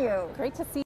you? Great to see you.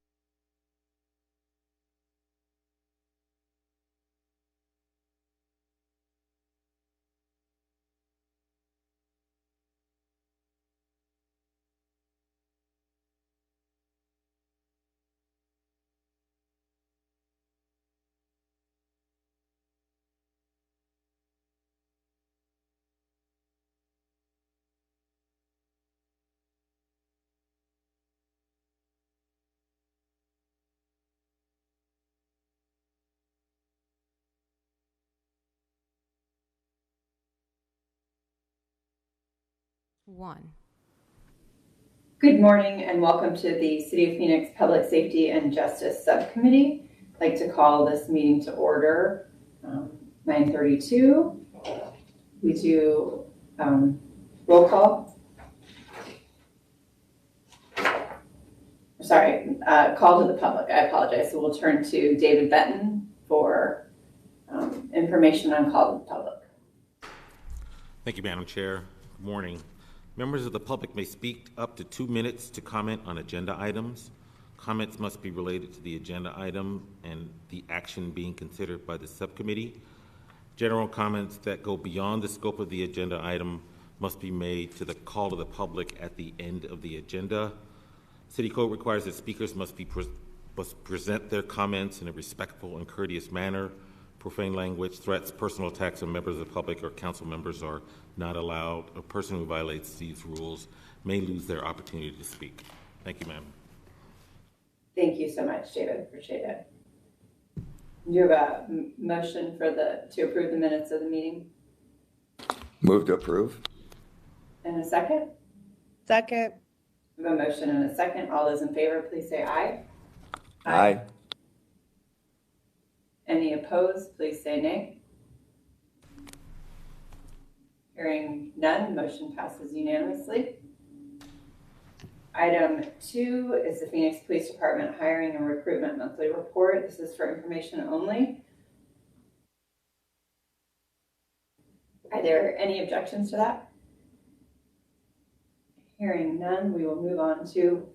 Good morning and welcome to the City of Phoenix Public Safety and Justice Subcommittee. I'd like to call this meeting to order. 9:32. We do roll call. Sorry, call to the public. I apologize. So we'll turn to David Benton for information on call to the public. Thank you, Madam Chair. Good morning. Members of the public may speak up to 2 minutes to comment on agenda items. Comments must be related to the agenda item and the action being considered by the subcommittee. General comments that go beyond the scope of the agenda item must be made to the call to the public at the end of the agenda. City Code requires that speakers must present their comments in a respectful and courteous manner. Profane language, threats, personal attacks on members of the public or council members are not allowed. A person who violates these rules may lose their opportunity to speak. Thank you, ma'am. Thank you so much, David. Appreciate it. Do you have a motion for to approve the minutes of the meeting? Move to approve. And a second? Second. We have a motion and a second. All those in favor, please say aye. Aye. Any opposed, please say nay. Hearing none, motion passes unanimously. Item 2 is the Phoenix Police Department Hiring and Recruitment Monthly Report. This is for information only. Are there any objections to that? Hearing none, we will move on to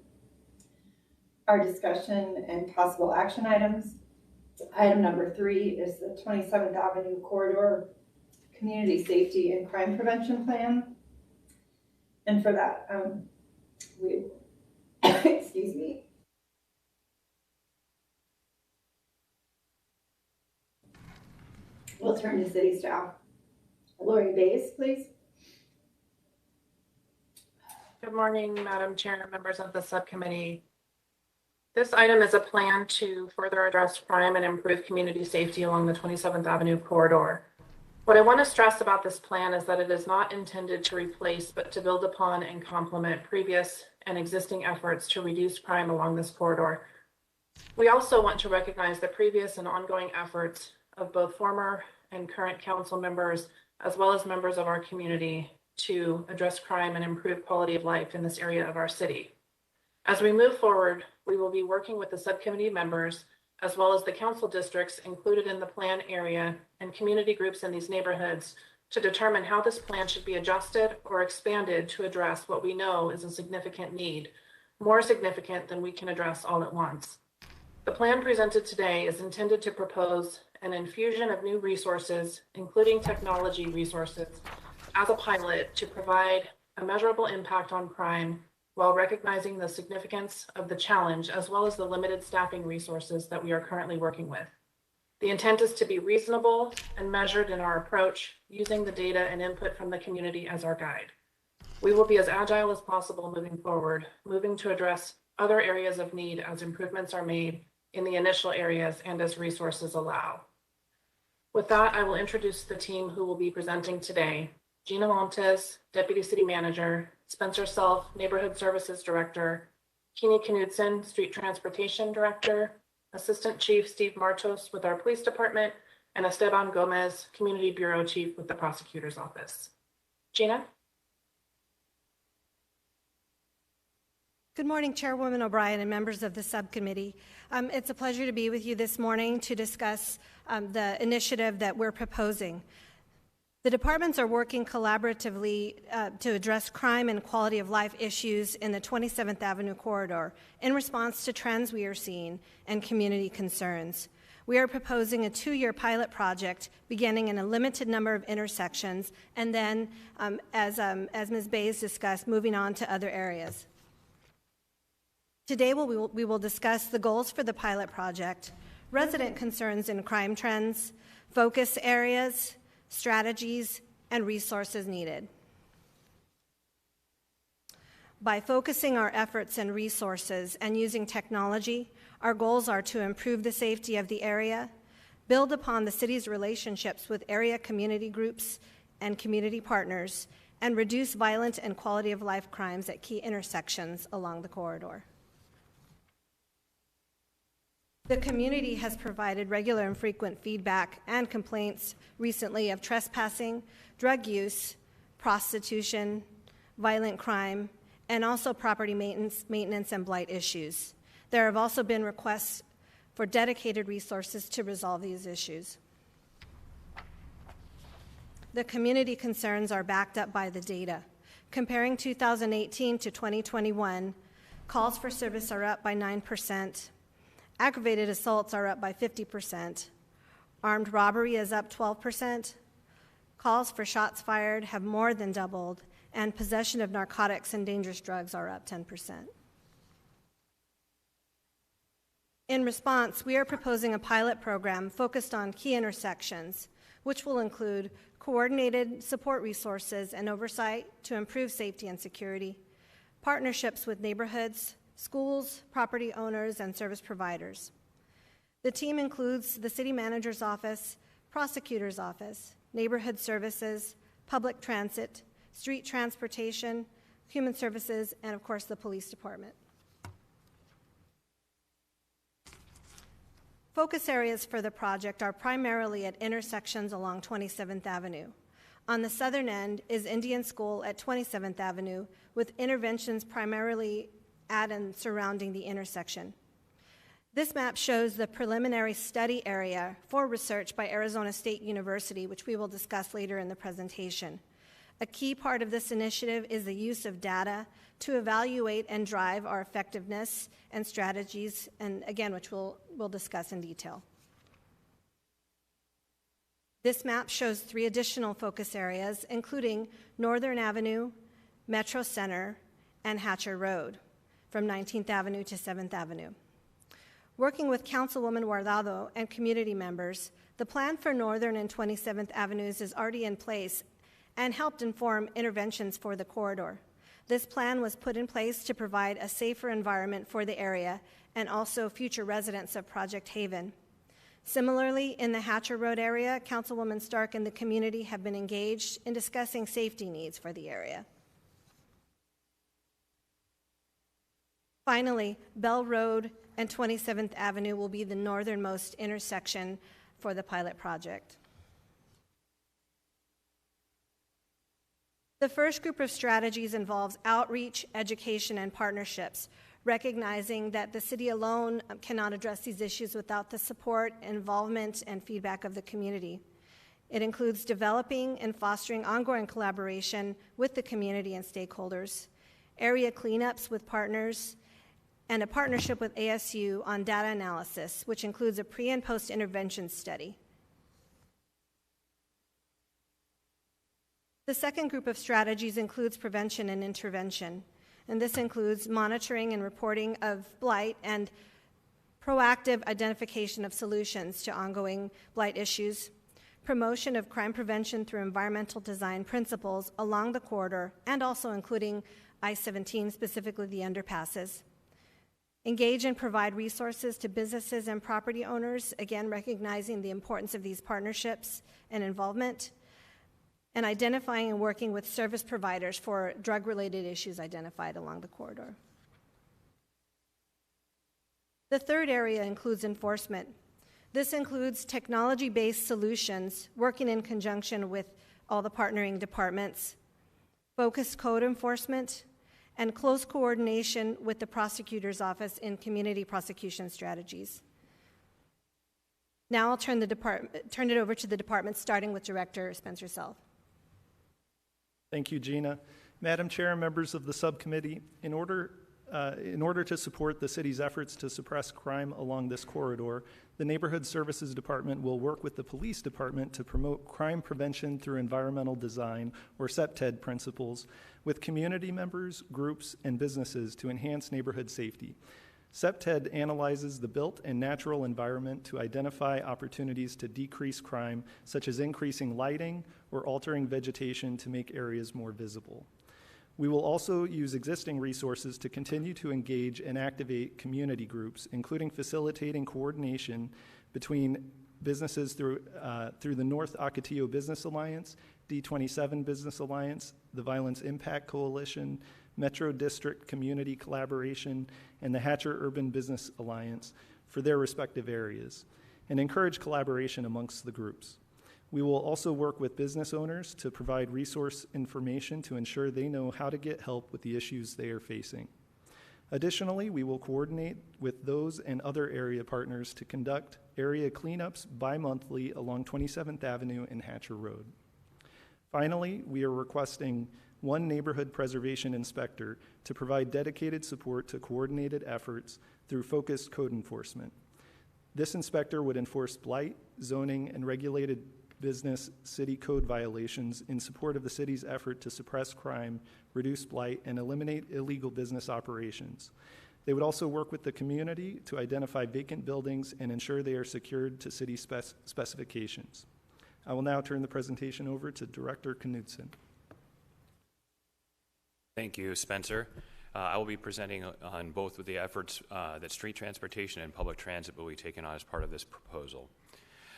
our discussion and possible action items. Item number 3 is the 27th Avenue Corridor Community Safety and Crime Prevention Plan. And for that, we excuse me. We'll turn to city staff. Lori Bays, please. Good morning, Madam Chair, members of the subcommittee. This item is a plan to further address crime and improve community safety along the 27th Avenue corridor. What I want to stress about this plan is that it is not intended to replace, but to build upon and complement previous and existing efforts to reduce crime along this corridor. We also want to recognize the previous and ongoing efforts of both former and current council members, as well as members of our community, to address crime and improve quality of life in this area of our city. As we move forward, we will be working with the subcommittee members, as well as the council districts included in the plan area and community groups in these neighborhoods, to determine how this plan should be adjusted or expanded to address what we know is a significant need, more significant than we can address all at once. The plan presented today is intended to propose an infusion of new resources, including technology resources, as a pilot to provide a measurable impact on crime while recognizing the significance of the challenge as well as the limited staffing resources that we are currently working with. The intent is to be reasonable and measured in our approach, using the data and input from the community as our guide. We will be as agile as possible moving forward, moving to address other areas of need as improvements are made in the initial areas and as resources allow. With that, I will introduce the team who will be presenting today. Gina Montes, Deputy City Manager, Spencer Self, Neighborhood Services Director, Keeney Knudsen, Street Transportation Director, Assistant Chief Steve Martos with our Police Department, and Esteban Gomez, Community Bureau Chief with the Prosecutor's Office. Gina? Good morning, Chairwoman O'Brien and members of the subcommittee. It's a pleasure to be with you this morning to discuss the initiative that we're proposing. The departments are working collaboratively to address crime and quality of life issues in the 27th Avenue corridor in response to trends we are seeing and community concerns. We are proposing a 2-year pilot project beginning in a limited number of intersections and then, as Ms. Bays discussed, moving on to other areas. Today we will discuss the goals for the pilot project, resident concerns and crime trends, focus areas, strategies, and resources needed. By focusing our efforts and resources and using technology, our goals are to improve the safety of the area, build upon the city's relationships with area community groups and community partners, and reduce violent and quality of life crimes at key intersections along the corridor. The community has provided regular and frequent feedback and complaints recently of trespassing, drug use, prostitution, violent crime, and also property maintenance and blight issues. There have also been requests for dedicated resources to resolve these issues. The community concerns are backed up by the data. Comparing 2018 to 2021, calls for service are up by 9%. Aggravated assaults are up by 50%. Armed robbery is up 12%. Calls for shots fired have more than doubled, and possession of narcotics and dangerous drugs are up 10%. In response, we are proposing a pilot program focused on key intersections, which will include coordinated support resources and oversight to improve safety and security, partnerships with neighborhoods, schools, property owners, and service providers. The team includes the city manager's office, prosecutor's office, neighborhood services, public transit, street transportation, human services, and of course the police department. Focus areas for the project are primarily at intersections along 27th Avenue. On the southern end is Indian School at 27th Avenue, with interventions primarily at and surrounding the intersection. This map shows the preliminary study area for research by Arizona State University, which we will discuss later in the presentation. A key part of this initiative is the use of data to evaluate and drive our effectiveness and strategies, and again, which we'll discuss in detail. This map shows 3 additional focus areas, including Northern Avenue, Metro Center, and Hatcher Road, from 19th Avenue to 7th Avenue. Working with Councilwoman Guardado and community members, the plan for Northern and 27th Avenues is already in place and helped inform interventions for the corridor. This plan was put in place to provide a safer environment for the area and also future residents of Project Haven. Similarly, in the Hatcher Road area, Councilwoman Stark and the community have been engaged in discussing safety needs for the area. Finally, Bell Road and 27th Avenue will be the northernmost intersection for the pilot project. The first group of strategies involves outreach, education, and partnerships, recognizing that the city alone cannot address these issues without the support, involvement, and feedback of the community. It includes developing and fostering ongoing collaboration with the community and stakeholders, area cleanups with partners, and a partnership with ASU on data analysis, which includes a pre- and post-intervention study. The second group of strategies includes prevention and intervention, and this includes monitoring and reporting of blight and proactive identification of solutions to ongoing blight issues, promotion of crime prevention through environmental design principles along the corridor, and also including I-17, specifically the underpasses. Engage and provide resources to businesses and property owners, again recognizing the importance of these partnerships and involvement, and identifying and working with service providers for drug-related issues identified along the corridor. The third area includes enforcement. This includes technology-based solutions, working in conjunction with all the partnering departments, focused code enforcement, and close coordination with the prosecutor's office in community prosecution strategies. Now I'll turn it over to the department, starting with Director Spencer Self. Thank you, Gina. Madam Chair and members of the subcommittee, in order to support the city's efforts to suppress crime along this corridor, the Neighborhood Services Department will work with the Police Department to promote crime prevention through environmental design, or CityofPhoenixAZ principles, with community members, groups, and businesses to enhance neighborhood safety. CityofPhoenixAZ analyzes the built and natural environment to identify opportunities to decrease crime, such as increasing lighting or altering vegetation to make areas more visible. We will also use existing resources to continue to engage and activate community groups, including facilitating coordination between businesses through the North Ocotillo Business Alliance, D27 Business Alliance, the Violence Impact Coalition, Metro District Community Collaboration, and the Hatcher Urban Business Alliance for their respective areas, and encourage collaboration amongst the groups. We will also work with business owners to provide resource information to ensure they know how to get help with the issues they are facing. Additionally, we will coordinate with those and other area partners to conduct area cleanups bi-monthly along 27th Avenue and Hatcher Road. Finally, we are requesting one neighborhood preservation inspector to provide dedicated support to coordinated efforts through focused code enforcement. This inspector would enforce blight, zoning, and regulated business city code violations in support of the city's effort to suppress crime, reduce blight, and eliminate illegal business operations. They would also work with the community to identify vacant buildings and ensure they are secured to city specifications. I will now turn the presentation over to Director Knudsen. Thank you, Spencer. I will be presenting on both of the efforts that street transportation and public transit will be taken on as part of this proposal.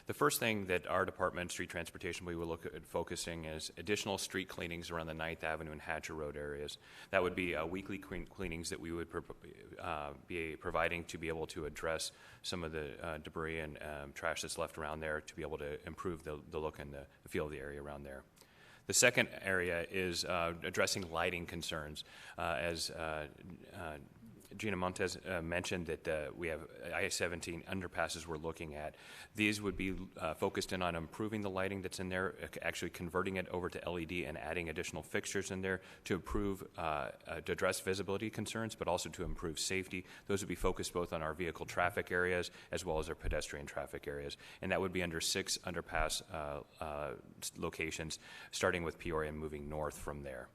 The first thing that our department, street transportation, we will look at focusing is additional street cleanings around the 9th Avenue and Hatcher Road areas. That would be weekly cleanings that we would be providing to be able to address some of the debris and trash that's left around there to be able to improve the look and the feel of the area around there. The second area is addressing lighting concerns. As Gina Montes mentioned that we have I-17 underpasses we're looking at. These would be focused in on improving the lighting that's in there, actually converting it over to LED and adding additional fixtures in there to improve, to address visibility concerns, but also to improve safety. Those would be focused both on our vehicle traffic areas as well as our pedestrian traffic areas. And that would be under 6 underpass locations, starting with Peoria and moving north from there.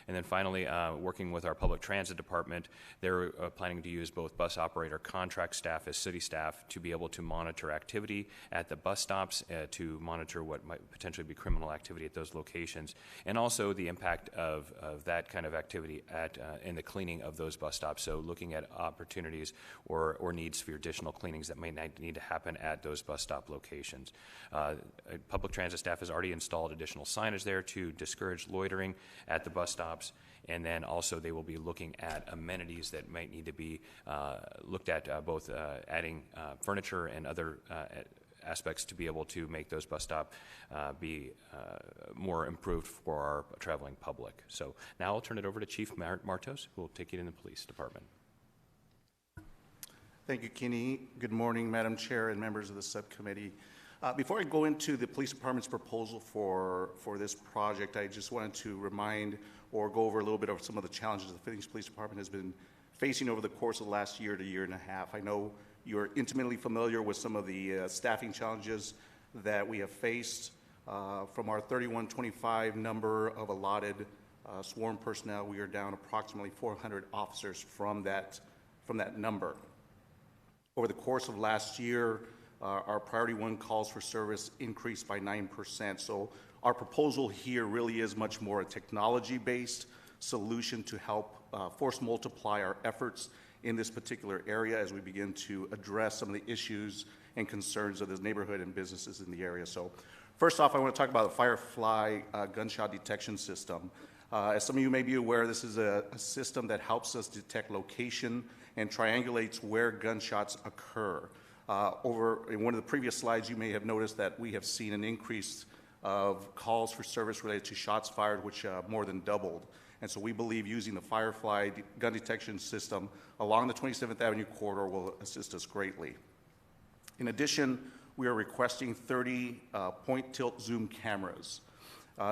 And then finally, working with our public transit department, they're planning to use both bus operator contract staff as city staff to be able to monitor activity at the bus stops, to monitor what might potentially be criminal activity at those locations, and also the impact of that kind of activity in the cleaning of those bus stops. So looking at opportunities or needs for additional cleanings that might need to happen at those bus stop locations. Public transit staff has already installed additional signage there to discourage loitering at the bus stop. And then also they will be looking at amenities that might need to be looked at, both adding furniture and other aspects to be able to make those bus stop be more improved for our traveling public. So now I'll turn it over to Chief Martos, who will take you to the police department. Thank you, Kenny. Good morning, Madam Chair and members of the subcommittee. Before I go into the police department's proposal for this project, I just wanted to remind or go over a little bit of some of the challenges the Phoenix Police Department has been facing over the course of the last year to year and a half. I know you're intimately familiar with some of the staffing challenges that we have faced. From our 3125 number of allotted sworn personnel, we are down approximately 400 officers from that number. Over the course of last year, our priority 1 calls for service increased by 9%. So our proposal here really is much more a technology-based solution to help force multiply our efforts in this particular area as we begin to address some of the issues and concerns of this neighborhood and businesses in the area. So first off, I want to talk about the Firefly gunshot detection system. As some of you may be aware, this is a system that helps us detect location and triangulates where gunshots occur. In one of the previous slides, you may have noticed that we have seen an increase of calls for service related to shots fired, which more than doubled. And so we believe using the Firefly gun detection system along the 27th Avenue corridor will assist us greatly. In addition, we are requesting 30 point tilt zoom cameras.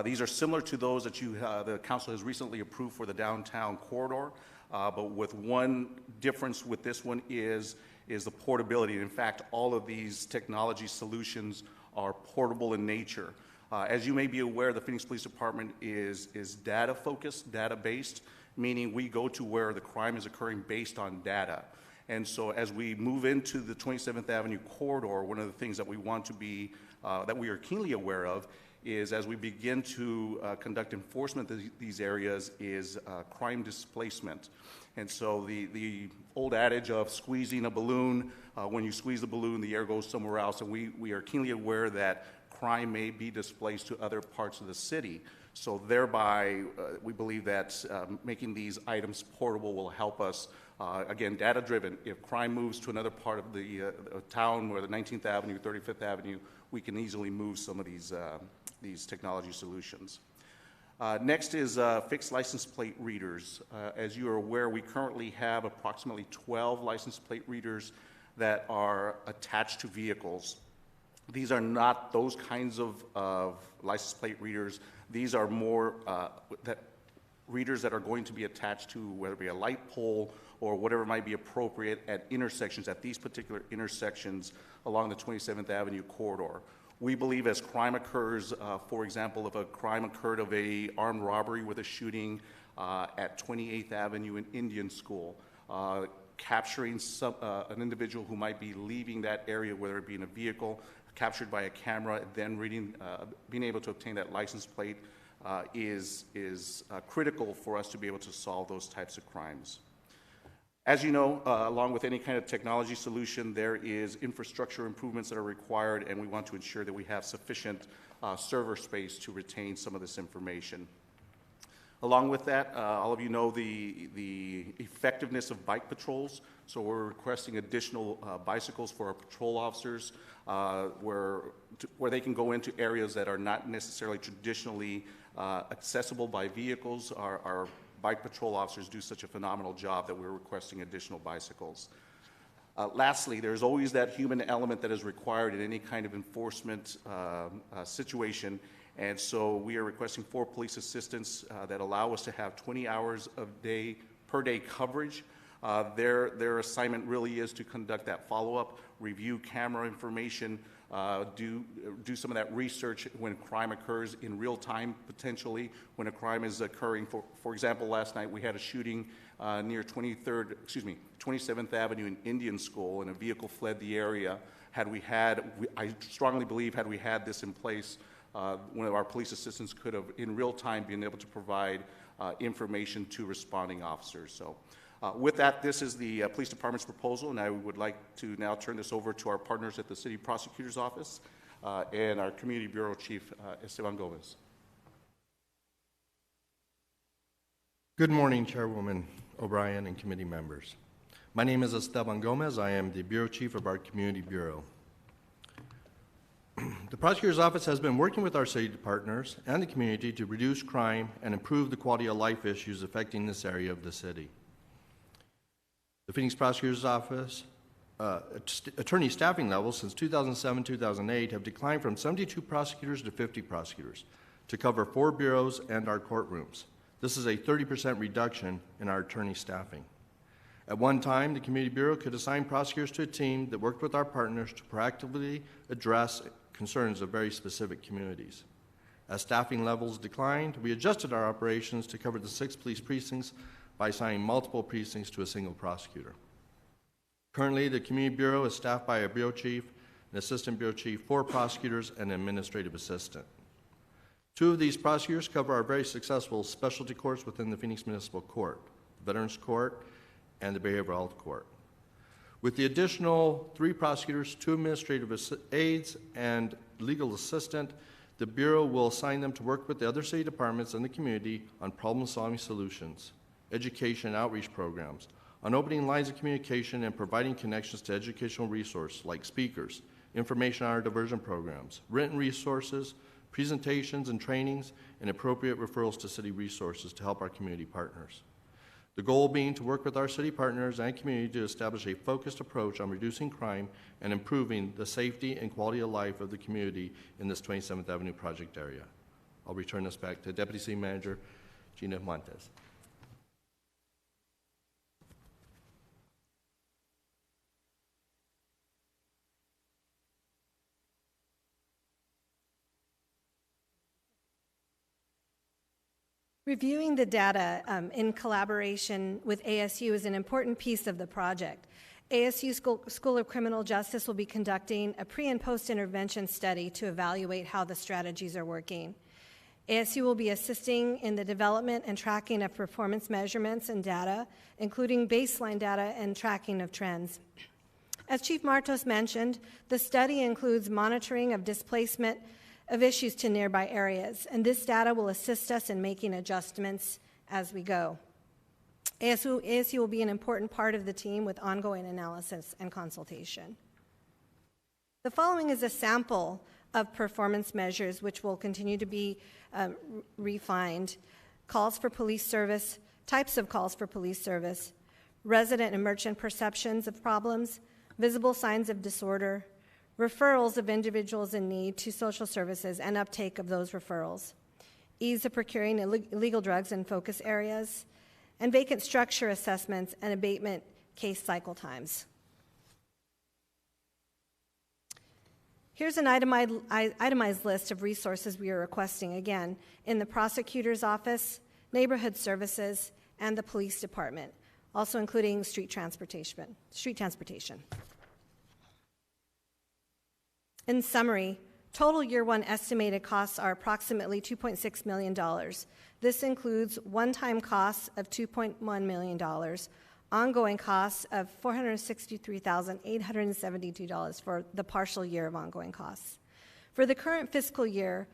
These are similar to those that the council has recently approved for the downtown corridor, but with one difference with this one is the portability. In fact, all of these technology solutions are portable in nature. As you may be aware, the Phoenix Police Department is data-focused, data-based, meaning we go to where the crime is occurring based on data. And so as we move into the 27th Avenue corridor, one of the things that we want to be, that we are keenly aware of is as we begin to conduct enforcement of these areas is crime displacement. And so the old adage of squeezing a balloon, when you squeeze the balloon, the air goes somewhere else, and we are keenly aware that crime may be displaced to other parts of the city. So thereby, we believe that making these items portable will help us, again, data-driven. If crime moves to another part of the town, where the 19th Avenue, 35th Avenue, we can easily move some of these technology solutions. Next is fixed license plate readers. As you are aware, we currently have approximately 12 license plate readers that are attached to vehicles. These are not those kinds of license plate readers. These are more readers that are going to be attached to whether it be a light pole or whatever might be appropriate at intersections, at these particular intersections along the 27th Avenue corridor. We believe as crime occurs, for example, if a crime occurred of a armed robbery with a shooting at 28th Avenue in Indian School, capturing an individual who might be leaving that area, whether it be in a vehicle, captured by a camera, then being able to obtain that license plate is critical for us to be able to solve those types of crimes. As you know, along with any kind of technology solution, there is infrastructure improvements that are required, and we want to ensure that we have sufficient server space to retain some of this information. Along with that, all of you know the effectiveness of bike patrols, so we're requesting additional bicycles for our patrol officers where they can go into areas that are not necessarily traditionally accessible by vehicles. Our bike patrol officers do such a phenomenal job that we're requesting additional bicycles. Lastly, there's always that human element that is required in any kind of enforcement situation, and so we are requesting 4 police assistants that allow us to have 20 hours per day coverage. Their assignment really is to conduct that follow-up, review camera information, do some of that research when crime occurs in real time, potentially, when a crime is occurring. For example, last night we had a shooting near 27th Avenue in Indian School, and a vehicle fled the area. I strongly believe, had we had this in place, one of our police assistants could have, in real time, been able to provide information to responding officers. So. With that, this is the Police Department's proposal, and I would like to now turn this over to our partners at the City Prosecutor's Office and our Community Bureau Chief, Esteban Gomez. Good morning, Chairwoman O'Brien and committee members. My name is Esteban Gomez. I am the Bureau Chief of our Community Bureau. The Prosecutor's Office has been working with our city partners and the community to reduce crime and improve the quality of life issues affecting this area of the city. The Phoenix Prosecutor's Office attorney staffing levels since 2007-2008 have declined from 72 prosecutors to 50 prosecutors to cover 4 bureaus and our courtrooms. This is a 30% reduction in our attorney staffing. At one time, the Community Bureau could assign prosecutors to a team that worked with our partners to proactively address concerns of very specific communities. As staffing levels declined, we adjusted our operations to cover the 6 police precincts by assigning multiple precincts to a single prosecutor. Currently, the Community Bureau is staffed by a bureau chief, an assistant bureau chief, 4 prosecutors, and an administrative assistant. 2 of these prosecutors cover our very successful specialty courts within the Phoenix Municipal Court, the Veterans Court, and the Behavioral Health Court. With the additional 3 prosecutors, 2 administrative aides, and legal assistant, the Bureau will assign them to work with the other city departments and the community on problem-solving solutions, education and outreach programs, on opening lines of communication and providing connections to educational resources like speakers, information on our diversion programs, written resources, presentations and trainings, and appropriate referrals to city resources to help our community partners. The goal being to work with our city partners and community to establish a focused approach on reducing crime and improving the safety and quality of life of the community in this 27th Avenue project area. I'll return this back to Deputy City Manager Gina Montes. Reviewing the data in collaboration with ASU is an important piece of the project. ASU School of Criminal Justice will be conducting a pre- and post-intervention study to evaluate how the strategies are working. ASU will be assisting in the development and tracking of performance measurements and data, including baseline data and tracking of trends. As Chief Martos mentioned, the study includes monitoring of displacement of issues to nearby areas, and this data will assist us in making adjustments as we go. ASU will be an important part of the team with ongoing analysis and consultation. The following is a sample of performance measures which will continue to be refined. Calls for police service, types of calls for police service, resident and merchant perceptions of problems, visible signs of disorder, referrals of individuals in need to social services and uptake of those referrals, ease of procuring illegal drugs in focus areas, and vacant structure assessments and abatement case cycle times. Here's an itemized list of resources we are requesting, again, in the prosecutor's office, neighborhood services, and the police department, also including street transportation. In summary, total year one estimated costs are approximately $2.6 million. This includes one-time costs of $2.1 million, ongoing costs of $463,872 for the partial year of ongoing costs. For the current fiscal year,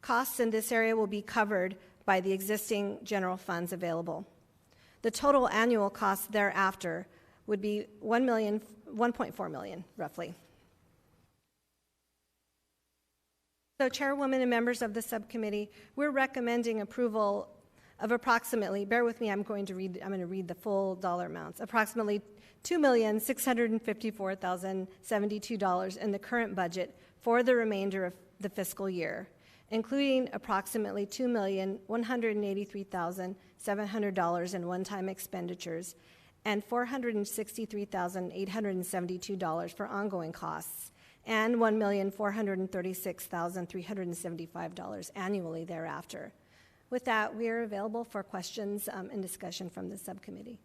costs in this area will be covered by the existing general funds available. The total annual cost thereafter would be $1.4 million, roughly. So, Chairwoman and members of the subcommittee, we're recommending approval of approximately, bear with me, I'm going to read the full dollar amounts, approximately $2,654,072 in the current budget for the remainder of the fiscal year, including approximately $2,183,700 in one-time expenditures and $463,872 for ongoing costs, and $1,436,375 annually thereafter. With that, we are available for questions and discussion from the subcommittee.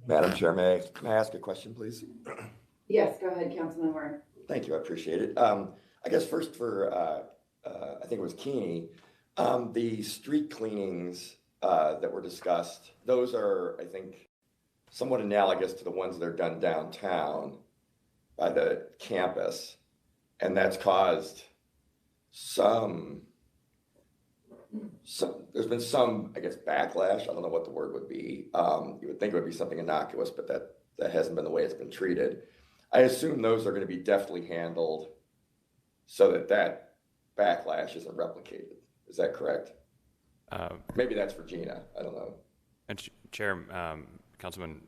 Madam Chair, may I ask a question, please? Yes, go ahead, Councilman Warren. Thank you, I appreciate it. I guess first for, I think it was Keeney, the street cleanings that were discussed, those are, I think, somewhat analogous to the ones that are done downtown by the campus, and that's caused there's been some, I guess, backlash. I don't know what the word would be. You would think it would be something innocuous, but that hasn't been the way it's been treated. I assume those are going to be deftly handled so that backlash isn't replicated. Is that correct? Maybe that's for Gina. I don't know. And Chair, Councilman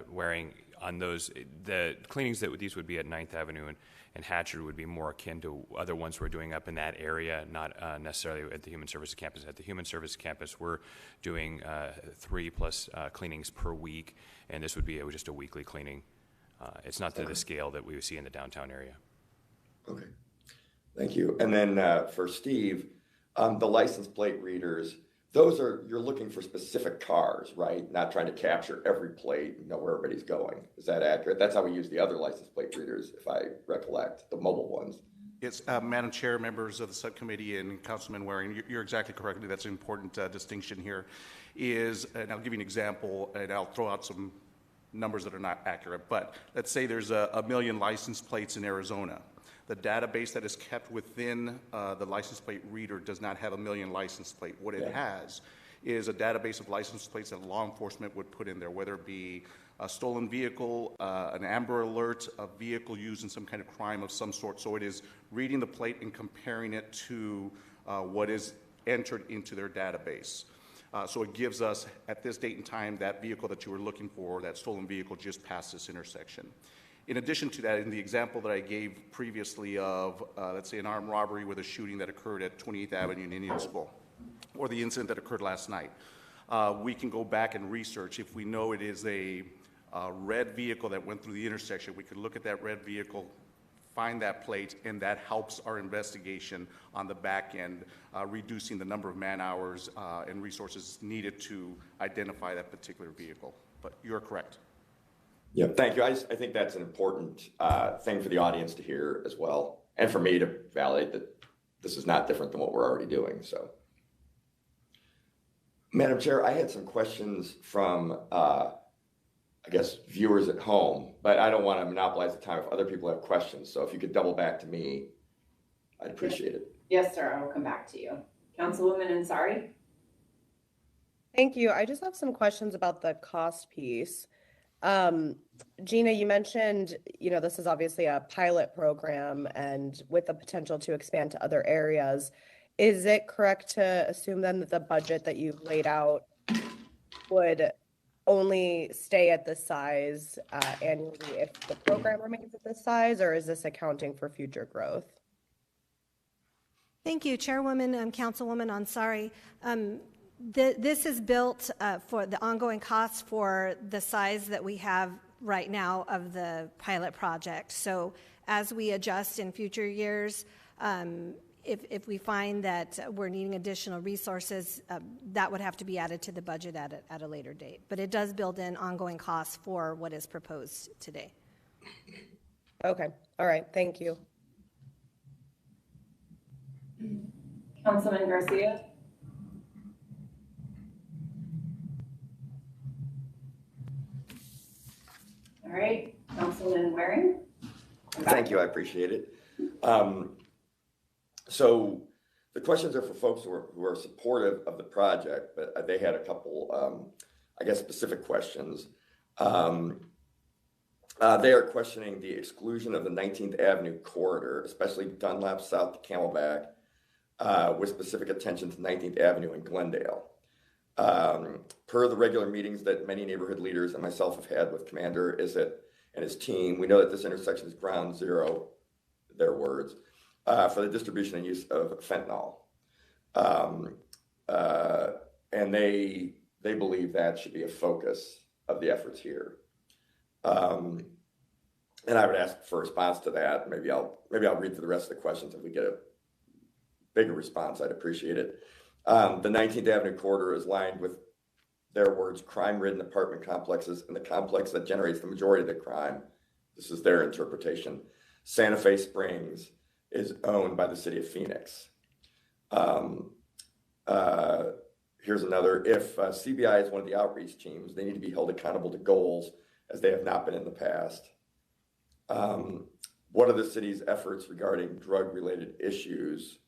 Waring, on those, the cleanings that these would be at 9th Avenue and Hatcher would be more akin to other ones we're doing up in that area, not necessarily at the Human Services Campus. At the Human Services Campus, we're doing 3+ cleanings per week, and this would be just a weekly cleaning. It's not to the scale that we would see in the downtown area. Okay, thank you. And then for Steve, the license plate readers, you're looking for specific cars, right? Not trying to capture every plate, know where everybody's going. Is that accurate? That's how we use the other license plate readers, if I recollect, the mobile ones. Yes, Madam Chair, members of the subcommittee, and Councilman Waring, you're exactly correct. That's an important distinction here. And I'll give you an example, and I'll throw out some numbers that are not accurate. But let's say there's a million license plates in Arizona. The database that is kept within the license plate reader does not have a million license plate. What it has is a database of license plates that law enforcement would put in there, whether it be a stolen vehicle, an Amber Alert, a vehicle used in some kind of crime of some sort. So it is reading the plate and comparing it to what is entered into their database. So it gives us, at this date and time, that vehicle that you were looking for, that stolen vehicle just passed this intersection. In addition to that, in the example that I gave previously of, let's say, an armed robbery with a shooting that occurred at 28th Avenue in Indiansville, or the incident that occurred last night, we can go back and research. If we know it is a red vehicle that went through the intersection, we could look at that red vehicle, find that plate, and that helps our investigation on the back end, reducing the number of man hours and resources needed to identify that particular vehicle. But you're correct. Yeah, thank you. I think that's an important thing for the audience to hear as well, and for me to validate that this is not different than what we're already doing. So, Madam Chair, I had some questions from, I guess, viewers at home, but I don't want to monopolize the time if other people have questions. So if you could double back to me, I'd appreciate it. Yes, sir, I will come back to you. Councilwoman Ansari? Thank you. I just have some questions about the cost piece. Gina, you mentioned, this is obviously a pilot program and with the potential to expand to other areas. Is it correct to assume then that the budget that you've laid out would only stay at this size annually if the program remains at this size, or is this accounting for future growth? Thank you, Chairwoman and Councilwoman Ansari. This is built for the ongoing costs for the size that we have right now of the pilot project. So as we adjust in future years, if we find that we're needing additional resources, that would have to be added to the budget at a later date. But it does build in ongoing costs for what is proposed today. Okay. All right. Thank you. Councilman Garcia? All right, Councilman Waring? Thank you, I appreciate it. So the questions are for folks who are supportive of the project, but they had a couple, I guess, specific questions. They are questioning the exclusion of the 19th Avenue corridor, especially Dunlap south to Camelback, with specific attention to 19th Avenue in Glendale. Per the regular meetings that many neighborhood leaders and myself have had with Commander Izzet and his team, we know that this intersection is ground zero, their words, for the distribution and use of fentanyl. And they believe that should be a focus of the efforts here. And I would ask for a response to that. Maybe I'll read through the rest of the questions. If we get a bigger response, I'd appreciate it. The 19th Avenue corridor is lined with, their words, crime-ridden apartment complexes, and the complex that generates the majority of the crime, this is their interpretation, Santa Fe Springs, is owned by the city of Phoenix. Here's another. If CBI is one of the outreach teams, they need to be held accountable to goals as they have not been in the past. What are the city's efforts regarding drug-related issues?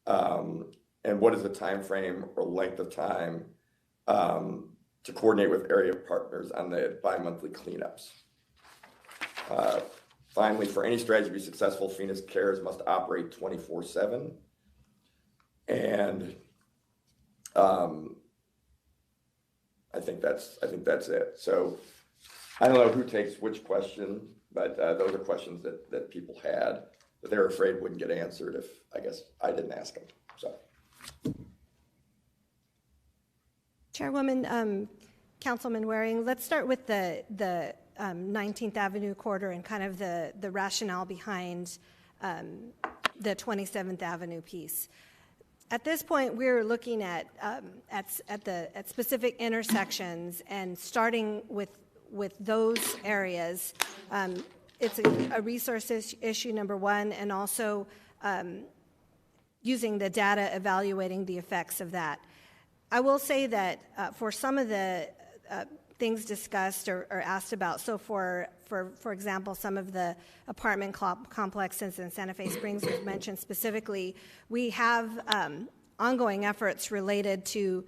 And what is the time frame or length of time to coordinate with area partners on the bi-monthly cleanups? Finally, for any strategy to be successful, Phoenix Cares must operate 24/7. And I think that's it. So I don't know who takes which question, but those are questions that people had that they were afraid wouldn't get answered if, I guess, I didn't ask them. So. Chairwoman, Councilman Waring, let's start with the 19th Avenue corridor and kind of the rationale behind the 27th Avenue piece. At this point, we're looking at specific intersections and starting with those areas. It's a resource issue, number one, and also using the data, evaluating the effects of that. I will say that for some of the things discussed or asked about, so for example, some of the apartment complexes in Santa Fe Springs was mentioned specifically, we have ongoing efforts related to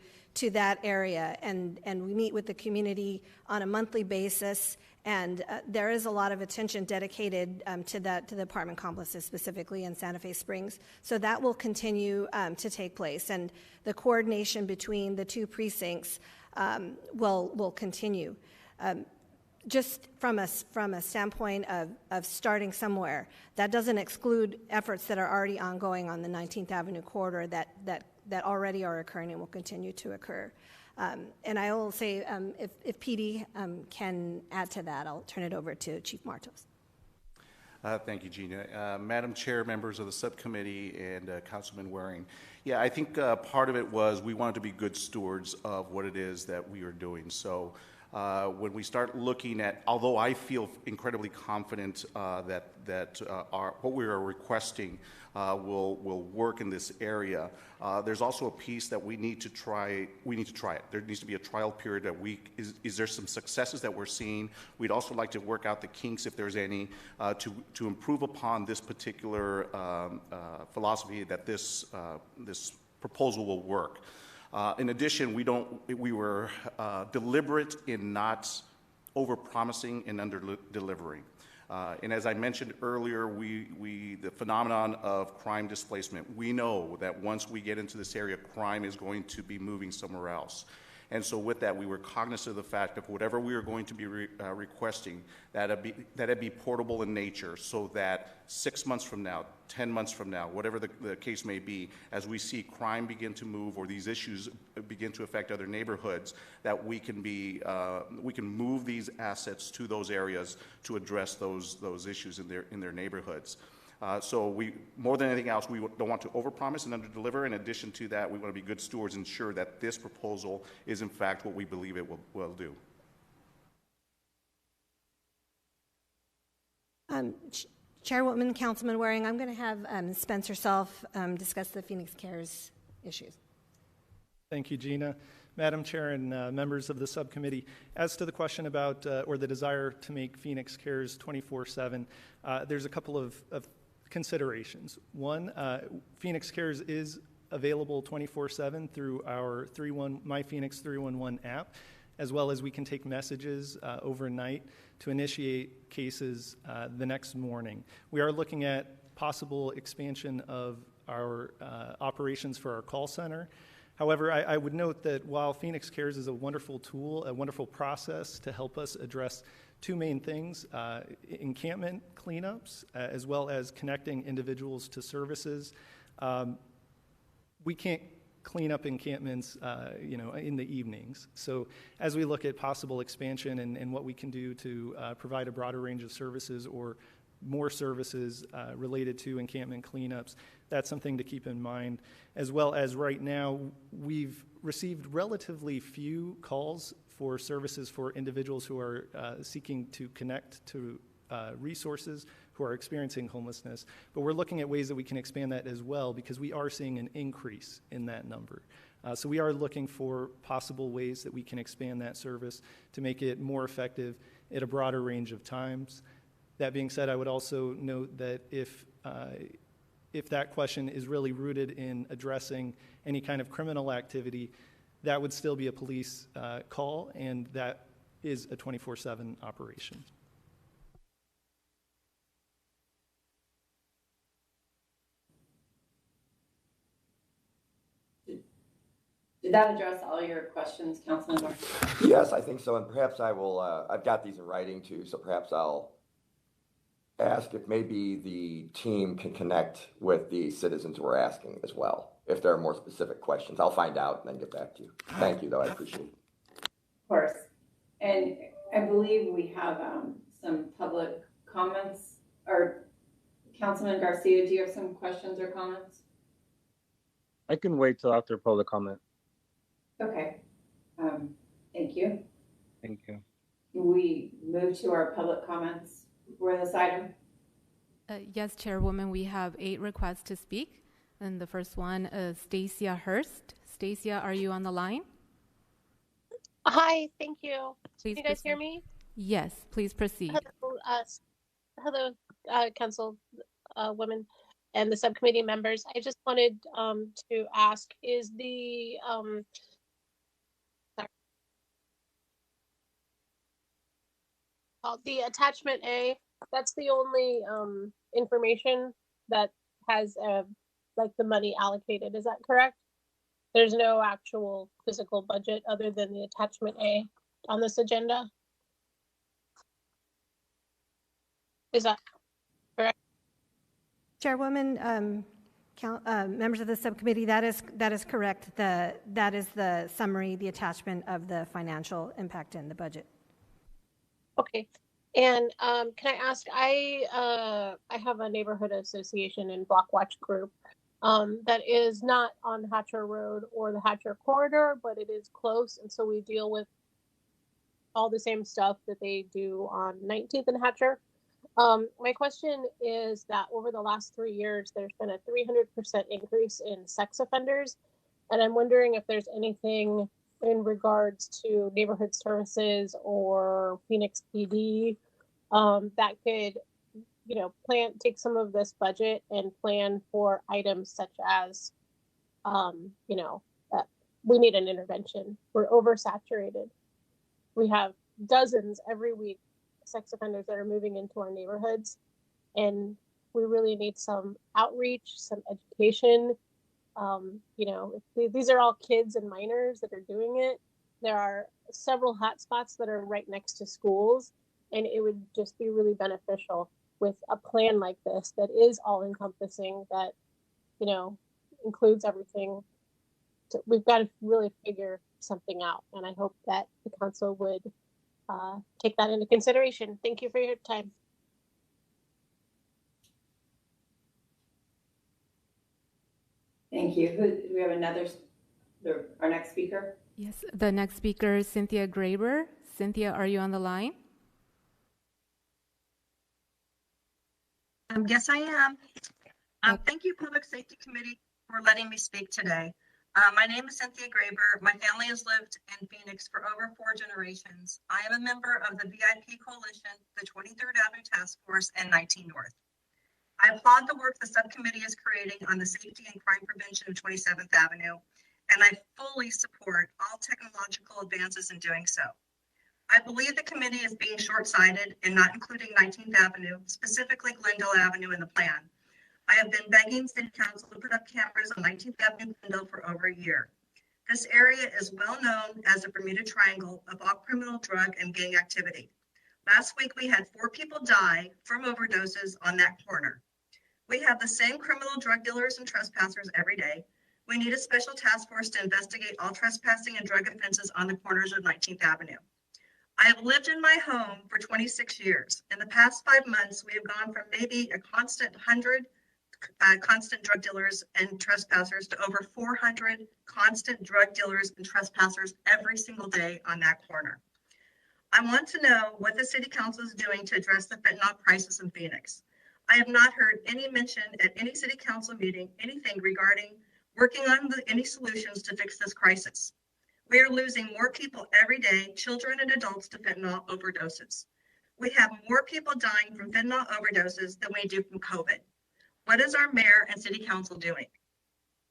that area, and we meet with the community on a monthly basis, and there is a lot of attention dedicated to the apartment complexes specifically in Santa Fe Springs. So that will continue to take place, and the coordination between the two precincts will continue. just from a standpoint of starting somewhere, that doesn't exclude efforts that are already ongoing on the 19th Avenue corridor that already are occurring and will continue to occur. And I will say, if PD can add to that, I'll turn it over to Chief Martos. Thank you, Gina. Madam Chair, members of the subcommittee, and Councilman Waring. Yeah, I think part of it was we wanted to be good stewards of what it is that we are doing. So when we start looking at, although I feel incredibly confident that what we are requesting will work in this area, there's also a piece that we need to try. We need to try it. There needs to be a trial period that is there some successes that we're seeing? We'd also like to work out the kinks, if there's any, to improve upon this particular philosophy that this proposal will work. In addition, we were deliberate in not over-promising and under-delivering. And as I mentioned earlier, the phenomenon of crime displacement, we know that once we get into this area, crime is going to be moving somewhere else. And so with that, we were cognizant of the fact that whatever we are going to be requesting, that it be portable in nature, so that 6 months from now, 10 months from now, whatever the case may be, as we see crime begin to move or these issues begin to affect other neighborhoods, that we can move these assets to those areas to address those issues in their neighborhoods. So more than anything else, we don't want to overpromise and underdeliver. In addition to that, we want to be good stewards and ensure that this proposal is in fact what we believe it will do. Chairwoman, Councilman Waring, I'm going to have Spencer Self discuss the Phoenix Cares issues. Thank you, Gina. Madam Chair and members of the subcommittee, as to the question about or the desire to make Phoenix Cares 24/7, there's a couple of considerations. One, Phoenix Cares is available 24/7 through our My Phoenix 311 app, as well as we can take messages overnight to initiate cases the next morning. We are looking at possible expansion of our operations for our call center. However, I would note that while Phoenix Cares is a wonderful tool, a wonderful process to help us address two main things, encampment cleanups, as well as connecting individuals to services, we can't clean up encampments in the evenings. So as we look at possible expansion and what we can do to provide a broader range of services or more services related to encampment cleanups, that's something to keep in mind. As well as right now, we've received relatively few calls for services for individuals who are seeking to connect to resources, who are experiencing homelessness. But we're looking at ways that we can expand that as well, because we are seeing an increase in that number. So we are looking for possible ways that we can expand that service to make it more effective at a broader range of times. That being said, I would also note that if that question is really rooted in addressing any kind of criminal activity, that would still be a police call, and that is a 24/7 operation. Did that address all your questions, Councilman Moore? Yes, I think so, and perhaps I will, I've got these in writing too, so perhaps I'll ask if maybe the team can connect with the citizens who are asking as well, if there are more specific questions. I'll find out and then get back to you. Thank you, though, I appreciate it. Of course. And I believe we have some public comments. Or Councilman Garcia, do you have some questions or comments? I can wait till after public comment. Okay. Thank you. Thank you. We move to our public comments for this item. Yes, Chairwoman, we have 8 requests to speak. And the first one is Stacia Hurst. Stacia, are you on the line? Hi, thank you. Please Can you guys proceed. hear me? Yes, please proceed. Hello, Council women and the subcommittee members. I just wanted to ask, is the the attachment A, that's the only information that has like the money allocated, is that correct? There's no actual physical budget other than the attachment A on this agenda? Is that correct? Chairwoman, members of the subcommittee, that is correct. That is the summary, the attachment of the financial impact in the budget. Okay. And can I ask, I have a neighborhood association and block watch group that is not on Hatcher Road or the Hatcher corridor, but it is close. And so we deal with all the same stuff that they do on 19th and Hatcher. My question is that over the last 3 years, there's been a 300% increase in sex offenders. And I'm wondering if there's anything in regards to neighborhood services or Phoenix PD that could, take some of this budget and plan for items such as, we need an intervention. We're oversaturated. We have dozens every week, sex offenders that are moving into our neighborhoods. And we really need some outreach, some education. These are all kids and minors that are doing it. There are several hotspots that are right next to schools, and it would just be really beneficial with a plan like this that is all encompassing, that, includes everything. So we've got to really figure something out, and I hope that the council would take that into consideration. Thank you for your time. Thank you. Do we have our next speaker? Yes, the next speaker is Cynthia Graber. Cynthia, are you on the line? Yes, I am. Thank you, Public Safety Committee, for letting me speak today. My name is Cynthia Graber. My family has lived in Phoenix for over 4 generations. I am a member of the VIP Coalition, the 23rd Avenue Task Force, and 19 North. I applaud the work the subcommittee is creating on the safety and crime prevention of 27th Avenue, and I fully support all technological advances in doing so. I believe the committee is being short-sighted in not including 19th Avenue, specifically Glendale Avenue, in the plan. I have been begging City Council to put up cameras on 19th Avenue Glendale for over a year. This area is well known as the Bermuda Triangle of all criminal, drug, and gang activity. Last week, we had 4 people die from overdoses on that corner. We have the same criminal drug dealers and trespassers every day. We need a special task force to investigate all trespassing and drug offenses on the corners of 19th Avenue. I have lived in my home for 26 years. In the past 5 months, we have gone from maybe a constant 100 constant drug dealers and trespassers to over 400 constant drug dealers and trespassers every single day on that corner. I want to know what the City Council is doing to address the fentanyl crisis in Phoenix. I have not heard any mention at any City Council meeting, anything regarding working on any solutions to fix this crisis. We are losing more people every day, children and adults, to fentanyl overdoses. We have more people dying from fentanyl overdoses than we do from COVID. What is our mayor and City Council doing?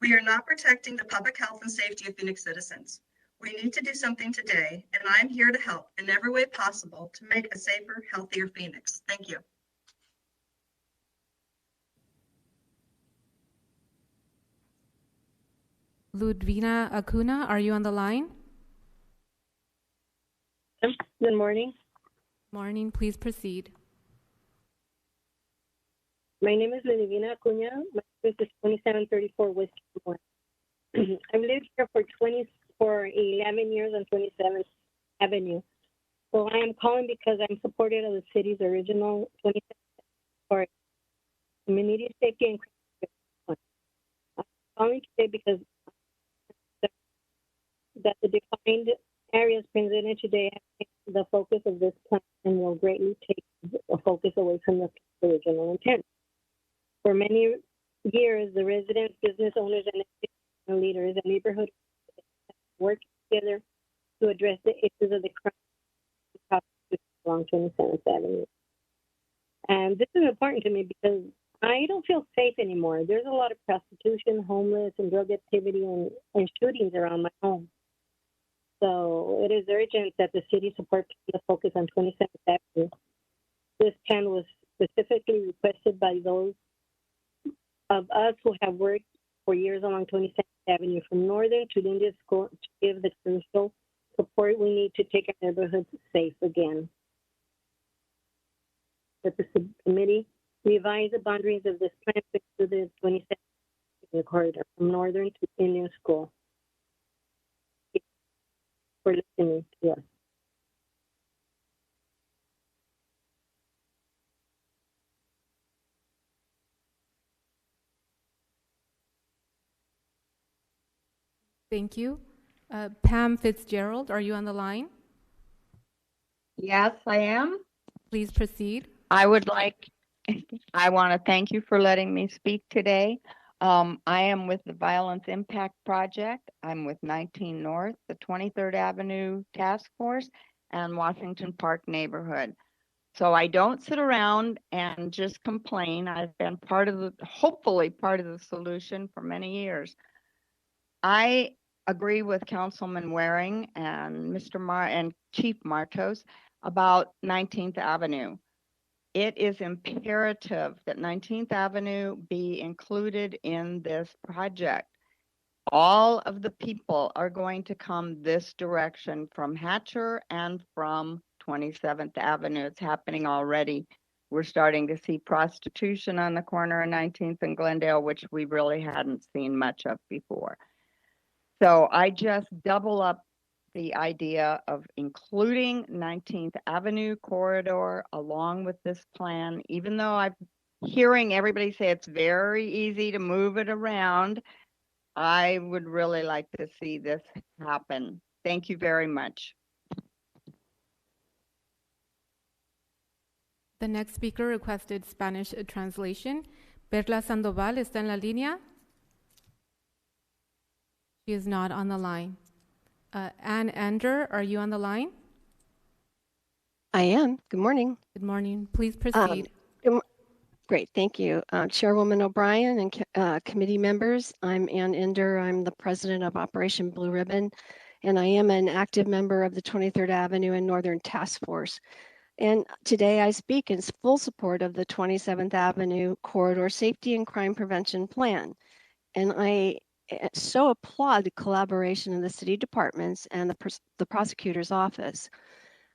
We are not protecting the public health and safety of Phoenix citizens. We need to do something today, and I'm here to help in every way possible to make a safer, healthier Phoenix. Thank you. Ludvina Acuna, are you on the line? Good morning. Morning, please proceed. My name is Ludvina Acuna. My address is 2734 West One. I've lived here for 11 years on 27th Avenue. So I am calling because I'm supportive of the city's original 27th for community safety and crime. I'm calling today because that the defined areas presented today have taken the focus of this plan and will greatly take the focus away from the original intent. For many years, the residents, business owners, and leaders and neighborhood worked together to address the issues of the crime along 27th Avenue. And this is important to me because I don't feel safe anymore. There's a lot of prostitution, homeless, and drug activity and shootings around my home. So it is urgent that the city support the focus on 27th Avenue. This plan was specifically requested by those of us who have worked for years along 27th Avenue from Northern to Lindy School to give the crucial support we need to take our neighborhoods safe again. that the subcommittee revise the boundaries of this plan to the 27th corridor from Northern to Indian School. Thank you for listening to us. Thank you. Pam Fitzgerald, are you on the line? Yes, I am. Please proceed. I want to thank you for letting me speak today. I am with the Violence Impact Project. I'm with 19 North, the 23rd Avenue Task Force, and Washington Park neighborhood. So I don't sit around and just complain. I've been hopefully part of the solution for many years. I agree with Councilman Waring and and Chief Martos about 19th Avenue. It is imperative that 19th Avenue be included in this project. All of the people are going to come this direction from Hatcher and from 27th Avenue. It's happening already. We're starting to see prostitution on the corner of 19th and Glendale, which we really hadn't seen much of before. So I just double up the idea of including 19th Avenue corridor along with this plan, even though I'm hearing everybody say it's very easy to move it around. I would really like to see this happen. Thank you very much. The next speaker requested Spanish translation. Perla Sandoval está en la línea. She is not on the line. Ann Ender, are you on the line? I am. Good morning. Good morning. Please proceed. Great, thank you. Chairwoman O'Brien and committee members, I'm Ann Ender. I'm the president of Operation Blue Ribbon, and I am an active member of the 23rd Avenue and Northern Task Force. And today I speak in full support of the 27th Avenue Corridor Safety and Crime Prevention Plan. And I so applaud the collaboration of the city departments and the prosecutor's office.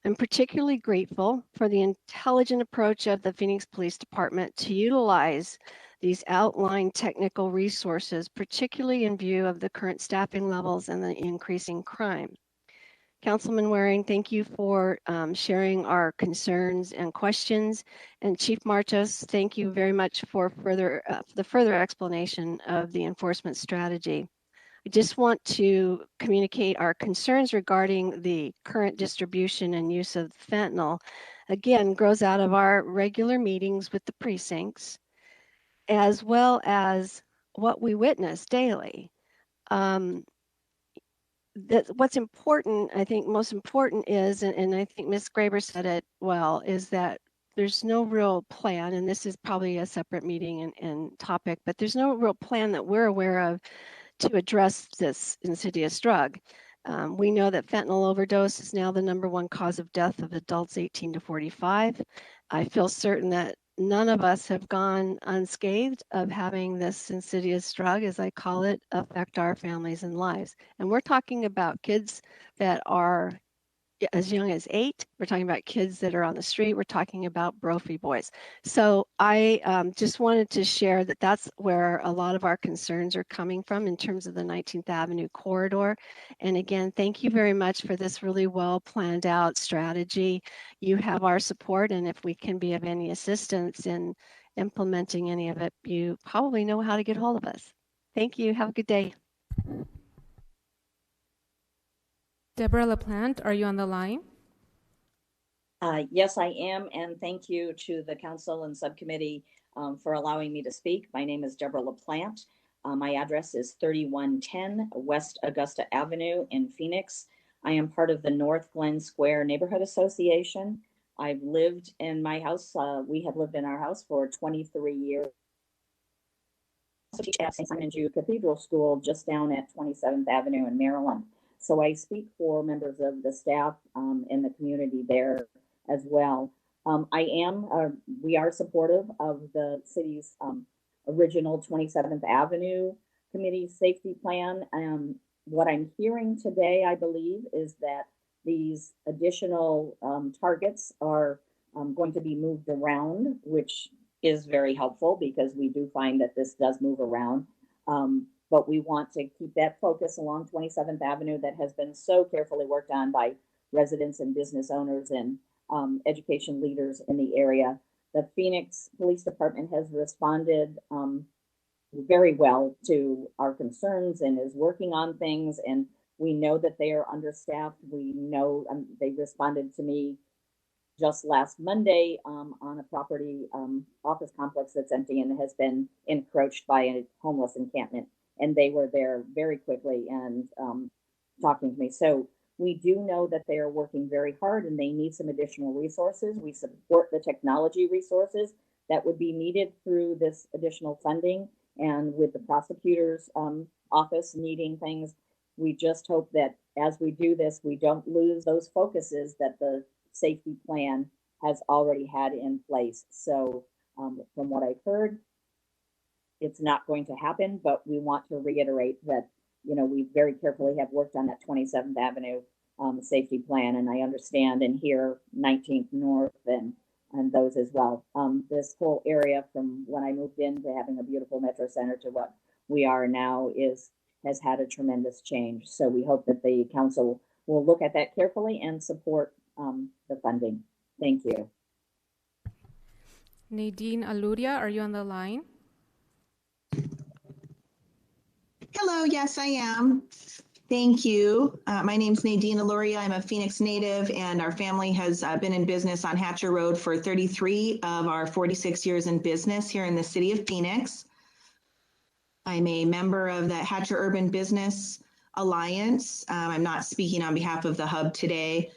I'm particularly grateful for the intelligent approach of the Phoenix Police Department to utilize these outlined technical resources, particularly in view of the current staffing levels and the increasing crime. Councilman Waring, thank you for sharing our concerns and questions. And Chief Martos, thank you very much for the further explanation of the enforcement strategy. I just want to communicate our concerns regarding the current distribution and use of fentanyl. Again, grows out of our regular meetings with the precincts, as well as what we witness daily. What's important, I think most important is, and I think Ms. Graber said it well, is that there's no real plan, and this is probably a separate meeting and topic, but there's no real plan that we're aware of to address this insidious drug. We know that fentanyl overdose is now the #1 cause of death of adults 18 to 45. I feel certain that none of us have gone unscathed of having this insidious drug, as I call it, affect our families and lives. And we're talking about kids that are as young as 8. We're talking about kids that are on the street. We're talking about brophy boys. So I just wanted to share that that's where a lot of our concerns are coming from in terms of the 19th Avenue corridor. And again, thank you very much for this really well planned out strategy. You have our support, and if we can be of any assistance in implementing any of it, you probably know how to get hold of us. Thank you. Have a good day. Deborah LaPlante, are you on the line? Yes, I am, and thank you to the council and subcommittee for allowing me to speak. My name is Deborah LaPlante. My address is 3110 West Augusta Avenue in Phoenix. I am part of the North Glen Square Neighborhood Association. I've lived in my house. We have lived in our house for 23 years. I also teach at St. Simon and Jude Cathedral School just down at 27th Avenue in Maryland. So I speak for members of the staff in the community there as well. We are supportive of the city's original 27th Avenue Committee Safety Plan. What I'm hearing today, I believe, is that these additional targets are going going to be moved around, which is very helpful because we do find that this does move around. But we want to keep that focus along 27th Avenue that has been so carefully worked on by residents and business owners and education leaders in the area. The Phoenix Police Department has responded very well to our concerns and is working on things. And we know that they are understaffed. We know they responded to me just last Monday on a property office complex that's empty and has been encroached by a homeless encampment. And they were there very quickly and talking to me. So we do know that they are working very hard and they need some additional resources. We support the technology resources that would be needed through this additional funding. And with the prosecutor's office needing things, we just hope that as we do this, we don't lose those focuses that the safety plan has already had in place. So from what I've heard, it's not going to happen, but we want to reiterate that, you know, we very carefully have worked on that 27th Avenue safety plan, and I understand and hear 19th North and those as well. This whole area from when I moved into having a beautiful Metro Center to what we are now has had a tremendous change. So we hope that the council will look at that carefully and support the funding. Thank you. Nadine Aluria, are you on the line? Hello, yes, I am. Thank you. My name's Nadine Aluria. I'm a Phoenix native, and our family has been in business on Hatcher Road for 33 of our 46 years in business here in the city of Phoenix. I'm a member of the Hatcher Urban Business Alliance. I'm not speaking on behalf of the hub today.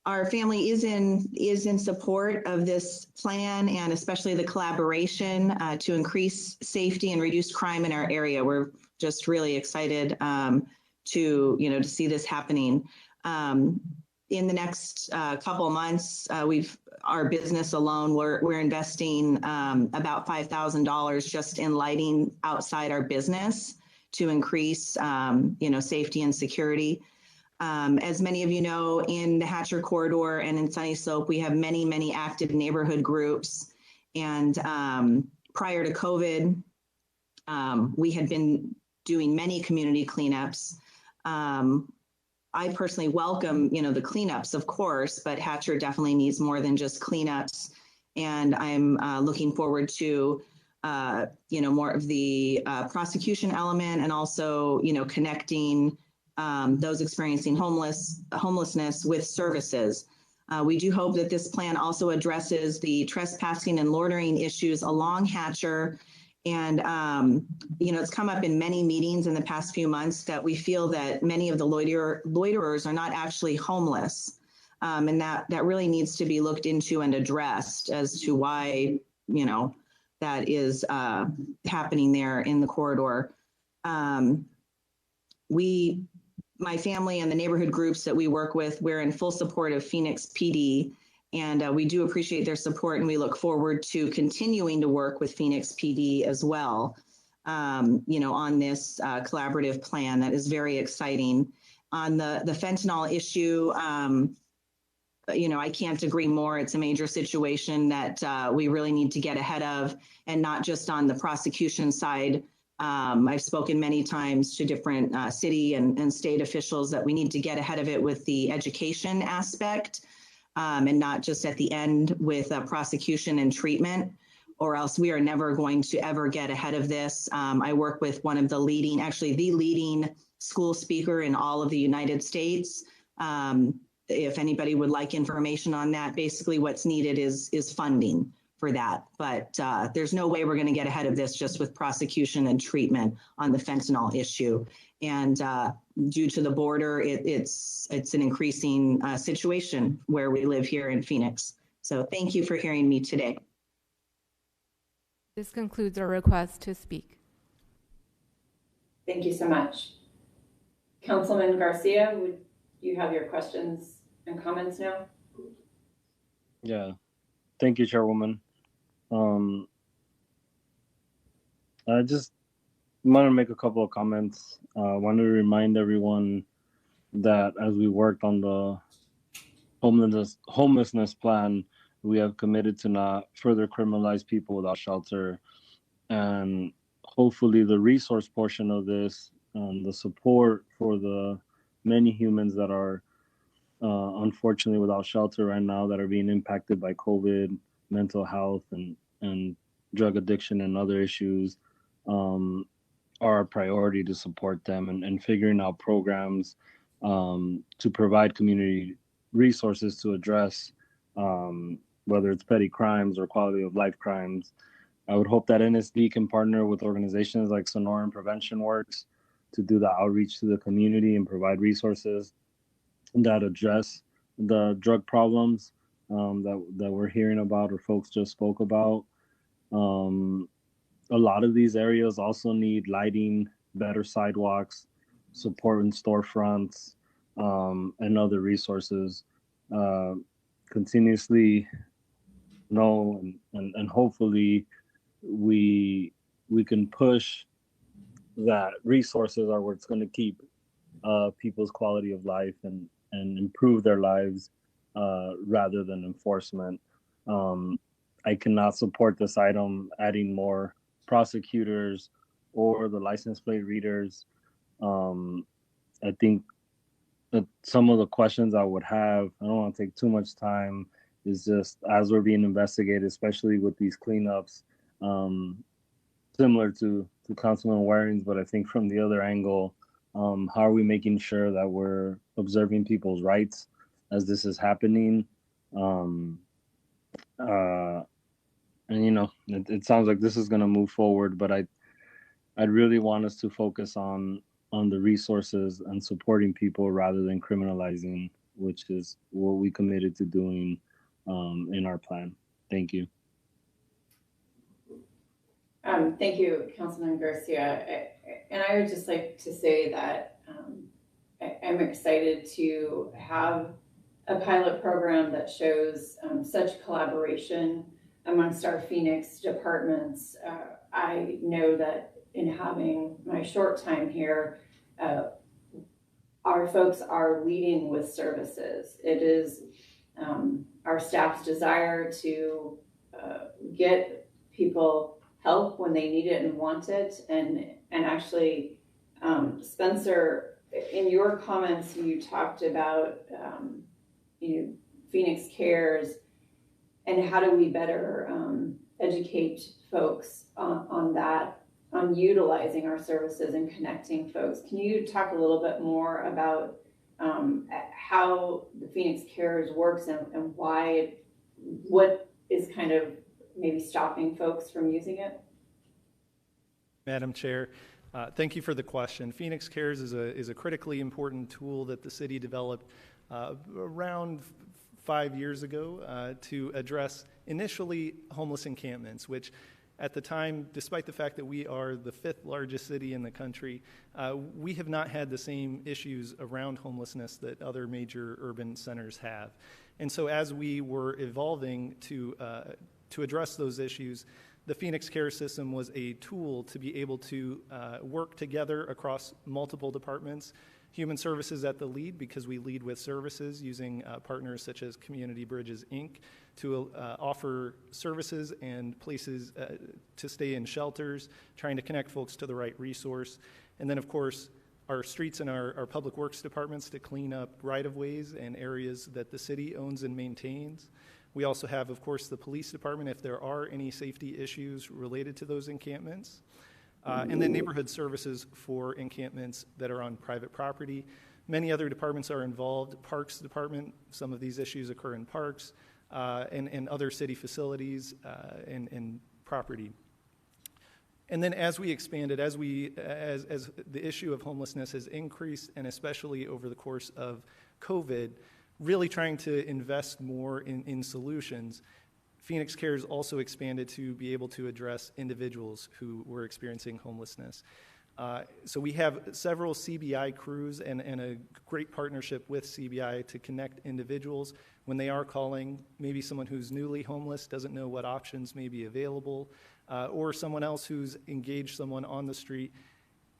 Our family is in support of this plan and especially the collaboration to increase safety and reduce crime in our area. We're just really excited to see this happening. In the next couple of months, our business alone, we're investing about $5,000 just in lighting outside our business to increase safety and security. As many of you know, in the Hatcher corridor and in Sunny Slope, we have many, many active neighborhood groups. And prior to COVID, we had been doing many community cleanups. I personally welcome, the cleanups, of course, but Hatcher definitely needs more than just cleanups. And I'm looking forward to, more of the prosecution element and also, connecting those experiencing homelessness with services. We do hope that this plan also addresses the trespassing and loitering issues along Hatcher. And, it's come up in many meetings in the past few months that we feel that many of the loiterers are not actually homeless. And that really needs to be looked into and addressed as to why, that is happening there in the corridor. My family and the neighborhood groups that we work with, we're in full support of Phoenix PD, and we do appreciate their support, and we look forward to continuing to work with Phoenix PD as well, on this collaborative plan that is very exciting. On the fentanyl issue, I can't agree more. It's a major situation that we really need to get ahead of, and not just on the prosecution side. I've spoken many times to different city and state officials that we need to get ahead of it with the education aspect, and not just at the end with prosecution and treatment, or else we are never going to ever get ahead of this. I work with one of the leading school speaker in all of the United States. If anybody would like information on that, basically what's needed is funding for that. But there's no way we're going to get ahead of this just with prosecution and treatment on the fentanyl issue. And due to the border, it's an increasing situation where we live here in Phoenix. So thank you for hearing me today. This concludes our request to speak. Thank you so much. Councilman Garcia, would you have your questions and comments now? Yeah, thank you, Chairwoman. I just want to make a couple of comments. I want to remind everyone that as we worked on the homelessness plan, We have committed to not further criminalize people without shelter. And hopefully the resource portion of this, the support for the many humans that are unfortunately without shelter right now, that are being impacted by COVID, mental health, and drug addiction and other issues, are a priority to support them, and figuring out programs to provide community resources to address whether it's petty crimes or quality of life crimes. I would hope that NSD can partner with organizations like Sonoran Prevention Works to do the outreach to the community and provide resources that address the drug problems that we're hearing about or folks just spoke about. A lot of these areas also need lighting, better sidewalks, support in storefronts, and other resources. Continuously know and hopefully we can push that resources are what's going to keep people's quality of life and improve their lives rather than enforcement. I cannot support this item adding more prosecutors or the license plate readers. I think that some of the questions I would have, I don't want to take too much time, is just as we're being investigated, especially with these cleanups, similar to Councilman Waring's, but I think from the other angle, how are we making sure that we're observing people's rights as this is happening? And you know, it sounds like this is going to move forward, but I'd really want us to focus on the resources and supporting people rather than criminalizing, which is what we committed to doing in our plan. Thank you. Thank you, Councilman Garcia. And I would just like to say that I'm excited to have a pilot program that shows such collaboration amongst our Phoenix departments. I know that in having my short time here, our folks are leading with services. It is our staff's desire to get people help when they need it and want it. And actually, Spencer, in your comments, you talked about Phoenix Cares and how do we better educate folks on that, on utilizing our services and connecting folks. Can you talk a little bit more about how the Phoenix Cares works and why, what is kind of maybe stopping folks from using it? Madam Chair, thank you for the question. Phoenix Cares is a critically important tool that the city developed around 5 years ago to address initially homeless encampments, which at the time, despite the fact that we are the 5th largest city in the country, we have not had the same issues around homelessness that other major urban centers have. And so as we were evolving to address those issues, the Phoenix Care System was a tool to be able to work together across multiple departments. Human Services at the lead, because we lead with services using partners such as Community Bridges, Inc., to offer services and places to stay in shelters, trying to connect folks to the right resource. And then, of course, our streets and our public works departments to clean up right-of-ways and areas that the city owns and maintains. We also have, of course, the police department if there are any safety issues related to those encampments. And then neighborhood services for encampments that are on private property. Many other departments are involved. Parks Department, some of these issues occur in parks, and other city facilities and property. And then as we expanded, as the issue of homelessness has increased, and especially over the course of COVID, really trying to invest more in solutions, Phoenix Cares also expanded to be able to address individuals who were experiencing homelessness. So we have several CBI crews and a great partnership with CBI to connect individuals when they are calling, maybe someone who's newly homeless, doesn't know what options may be available, or someone else who's engaged someone on the street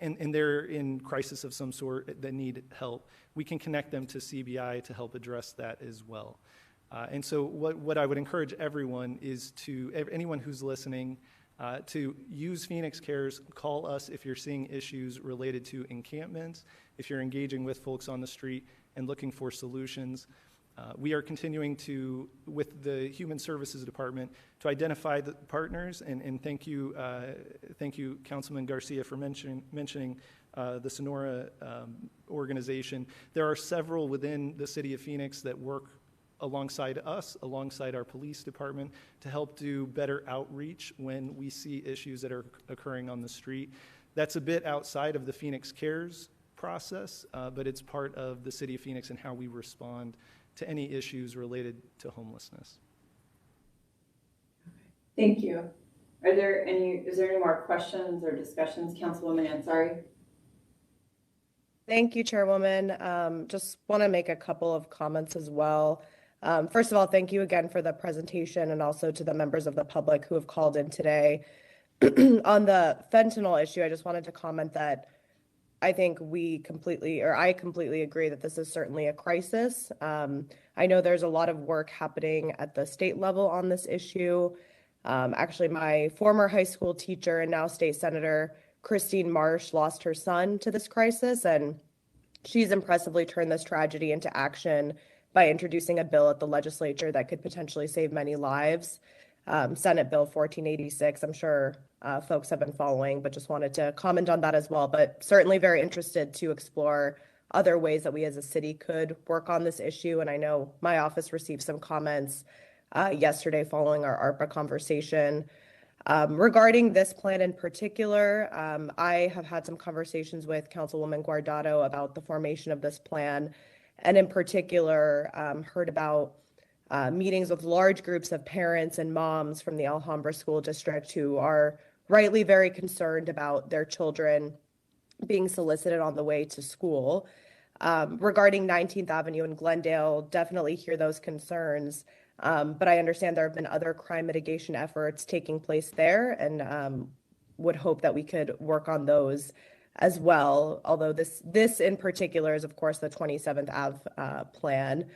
and they're in crisis of some sort that need help. We can connect them to CBI to help address that as well. And so what I would encourage everyone is anyone who's listening, to use Phoenix Cares. Call us if you're seeing issues related to encampments, if you're engaging with folks on the street and looking for solutions. We are continuing with the Human Services Department, to identify the partners, and thank you, Councilman Garcia, for mentioning the Sonora organization. There are several within the city of Phoenix that work alongside us, alongside our police department, to help do better outreach when we see issues that are occurring on the street. That's a bit outside of the Phoenix Cares process, but it's part of the city of Phoenix and how we respond to any issues related to homelessness. Thank you. Is there any more questions or discussions, Councilwoman Ansari? Thank you, Chairwoman. Just want to make a couple of comments as well. First of all, thank you again for the presentation, and also to the members of the public who have called in today. On the fentanyl issue, I just wanted to comment that I think I completely agree that this is certainly a crisis. I know there's a lot of work happening at the state level on this issue. Actually, my former high school teacher and now state senator, Christine Marsh, lost her son to this crisis, and she's impressively turned this tragedy into action by introducing a bill at the legislature that could potentially save many lives. Senate Bill 1486, I'm sure folks have been following, but just wanted to comment on that as well. But certainly very interested to explore other ways that we as a city could work on this issue. And I know my office received some comments yesterday following our ARPA conversation. Regarding this plan in particular, I have had some conversations with Councilwoman Guardado about the formation of this plan, and in particular, heard about meetings with large groups of parents and moms from the Alhambra School District who are rightly very concerned about their children being solicited on the way to school. Regarding 19th Avenue in Glendale, definitely hear those concerns, but I understand there have been other crime mitigation efforts taking place there, and would hope that we could work on those as well, although this in particular is, of course, the 27th Ave plan.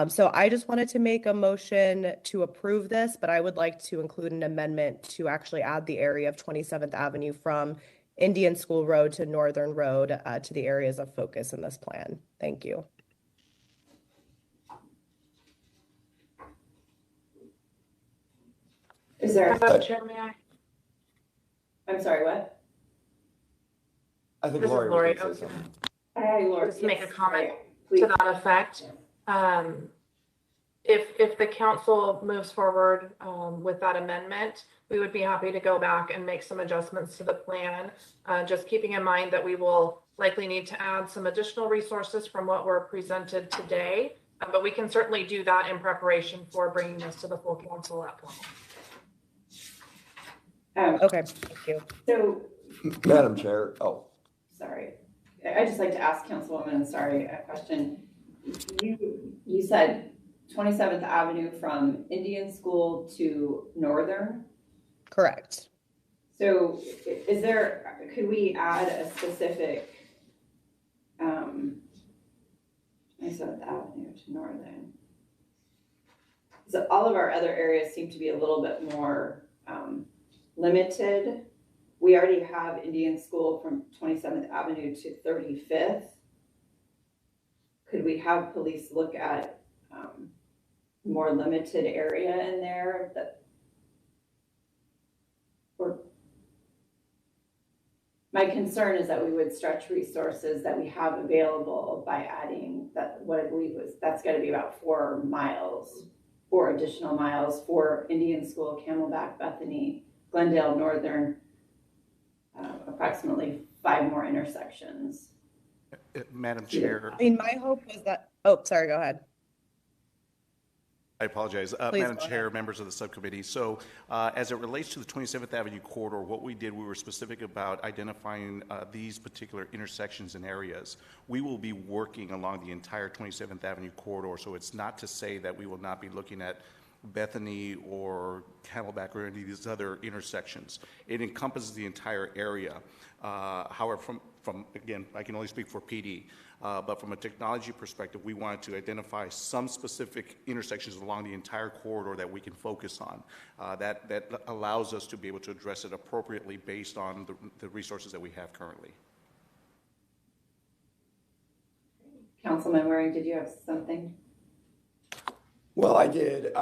So I just wanted to make a motion to approve this, but I would like to include an amendment to actually add the area of 27th Avenue from Indian School Road to Northern Road to the areas of focus in this plan. Thank you. Is there Chair, may I? I'm sorry, what? I think This is Lori Lori. was going to say something. Hi, Lori. Just make a comment Please. to that effect. If the council moves forward with that amendment, we would be happy to go back and make some adjustments to the plan, just keeping in mind that we will likely need to add some additional resources from what were presented today, but we can certainly do that in preparation for bringing this to the full council at point. Okay, thank you. So, Madam Chair, sorry. I'd just like to ask Councilwoman, a question. You said 27th Avenue from Indian School to Northern? Correct. So could we add a specific 27th Avenue to Northern? So all of our other areas seem to be a little bit more limited. We already have Indian School from 27th Avenue to 35th. Could we have police look at more limited area in there my concern is that we would stretch resources that we have available by adding what I believe that's going to be about 4 additional miles for Indian School, Camelback, Bethany, Glendale, Northern, approximately 5 more intersections. Madam Chair. I mean, my hope was that, sorry, go ahead. I apologize. Madam Chair, members of the subcommittee. So as it relates to the 27th Avenue corridor, what we did, we were specific about identifying these particular intersections and areas. We will be working along the entire 27th Avenue corridor, so it's not to say that we will not be looking at Bethany or Camelback or any of these other intersections. It encompasses the entire area. However, from again, I can only speak for PD, but from a technology perspective, we wanted to identify some specific intersections along the entire corridor that we can focus on. That allows us to be able to address it appropriately based on the resources that we have currently. Councilman Waring, did you have something? Well, I did.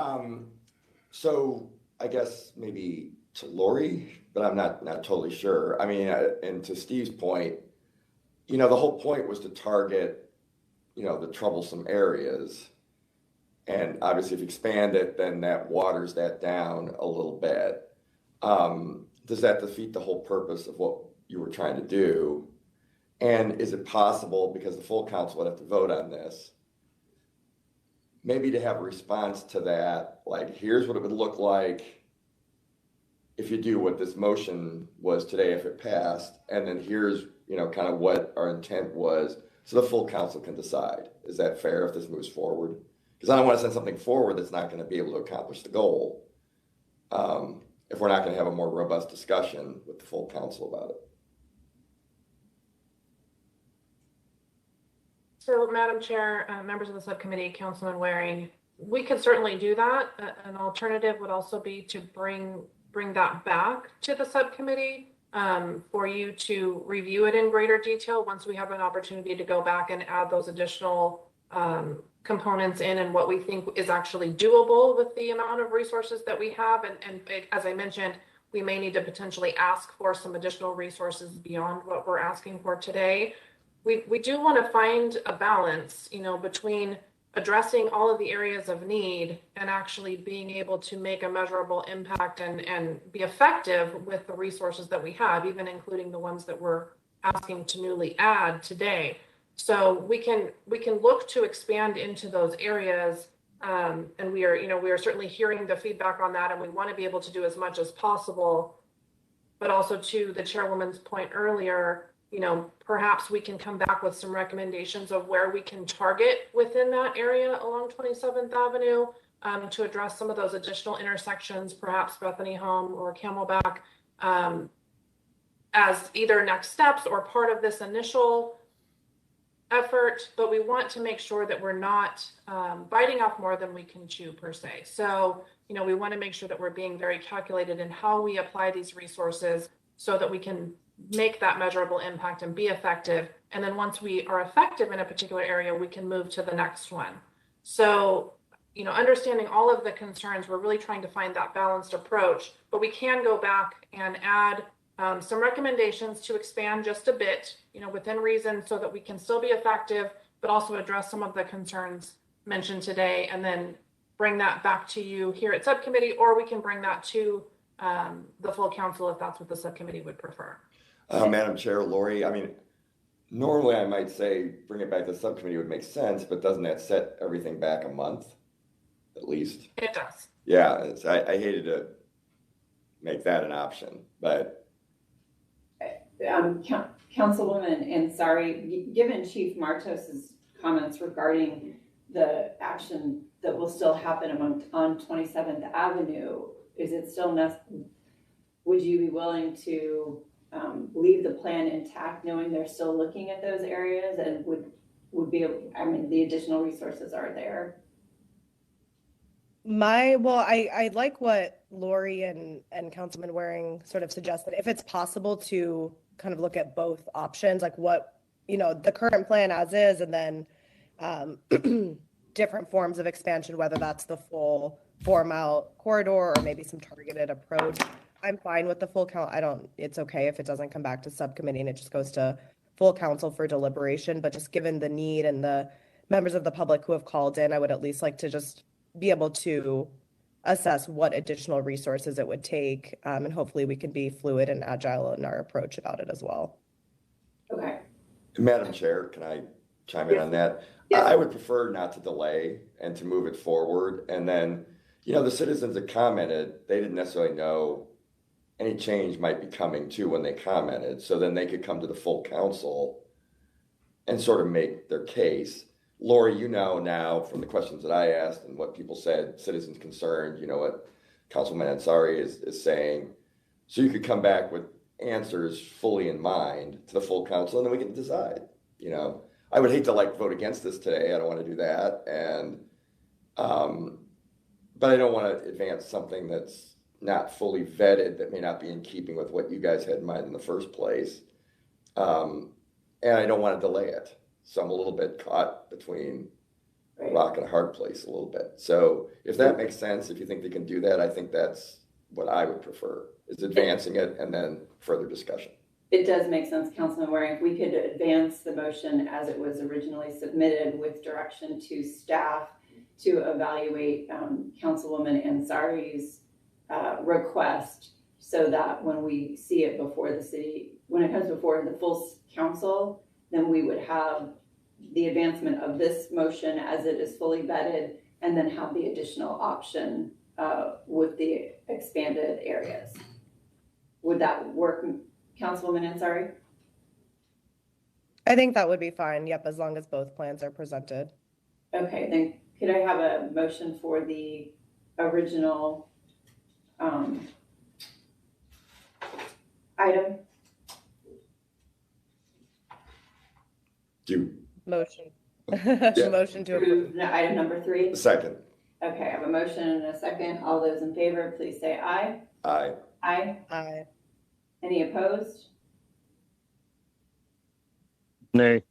So I guess maybe to Lori, but I'm not totally sure. I mean, and to Steve's point, the whole point was to target, the troublesome areas. And obviously if you expand it, then that waters that down a little bit. Does that defeat the whole purpose of what you were trying to do? And is it possible, because the full council would have to vote on this, maybe to have a response to that, like, here's what it would look like if you do what this motion was today, if it passed, and then here's, kind of what our intent was, so the full council can decide. Is that fair if this moves forward? Because I don't want to send something forward that's not going to be able to accomplish the goal, if we're not going to have a more robust discussion with the full council about it. So, Madam Chair, members of the subcommittee, Councilman Waring, we could certainly do that. An alternative would also be to bring that back to the subcommittee for you to review it in greater detail once we have an opportunity to go back and add those additional components in and what we think is actually doable with the amount of resources that we have. And as I mentioned, we may need to potentially ask for some additional resources beyond what we're asking for today. We do want to find a balance, between addressing all of the areas of need and actually being able to make a measurable impact and be effective with the resources that we have, even including the ones that we're asking to newly add today. So we can look to expand into those areas, and we are certainly hearing the feedback on that, and we want to be able to do as much as possible. But also, to the chairwoman's point earlier, perhaps we can come back with some recommendations of where we can target within that area along 27th Avenue to address some of those additional intersections, perhaps Bethany Home or Camelback, as either next steps or part of this initial effort. But we want to make sure that we're not biting off more than we can chew, per se. So, we want to make sure that we're being very calculated in how we apply these resources so that we can make that measurable impact and be effective. And then once we are effective in a particular area, we can move to the next one. So, understanding all of the concerns, we're really trying to find that balanced approach, but we can go back and add some recommendations to expand just a bit, within reason, so that we can still be effective, but also address some of the concerns mentioned today, and then bring that back to you here at subcommittee, or we can bring that to the full council if that's what the subcommittee would prefer. Madam Chair, Lori, I mean, normally I might say bring it back to the subcommittee would make sense, but doesn't that set everything back a month, at least? It does. Yeah, I hated to make that an option, but. Councilwoman Ansari, given Chief Martos's comments regarding the action that will still happen on 27th Avenue, is it still would you be willing to leave the plan intact, knowing they're still looking at those areas and would be, the additional resources are there? I like what Lori and Councilman Waring sort of suggested. If it's possible to kind of look at both options, like what, the current plan as is, and then different forms of expansion, whether that's the full 4-mile corridor or maybe some targeted approach. I'm fine with the full count. It's okay if it doesn't come back to subcommittee and it just goes to full council for deliberation, but just given the need and the members of the public who have called in, I would at least like to just be able to assess what additional resources it would take, and hopefully we can be fluid and agile in our approach about it as well. Okay. Madam Chair, can I chime in on that? Yes. I would prefer not to delay and to move it forward. And then, the citizens that commented, they didn't necessarily know any change might be coming too when they commented. So then they could come to the full council and sort of make their case. Lori, now from the questions that I asked and what people said, citizens concerned, what Councilman Ansari is saying. So you could come back with answers fully in mind to the full council, and then we can decide. You know, I would hate to like vote against this today. I don't want to do that, and but I don't want to advance something that's not fully vetted, that may not be in keeping with what you guys had in mind in the first place. And I don't want to delay it. So I'm a little bit caught between a rock and a hard place a little bit. So if that makes sense, if you think they can do that, I think that's what I would prefer, is advancing it and then further discussion. It does make sense, Councilman Waring. If we could advance the motion as it was originally submitted with direction to staff to evaluate Councilwoman Ansari's request, so that when we see it before the city, when it comes before the full council, then we would have the advancement of this motion as it is fully vetted, and then have the additional option with the expanded areas. Would that work, Councilwoman Ansari? I think that would be fine. Yep, as long as both plans are presented. Okay, then could I have a motion for the original item? Motion. Yeah. Motion to approve. Item number 3? Second. Okay, I have a motion and a second. All those in favor, please say aye. Aye. Aye. Aye. Any opposed? Nay.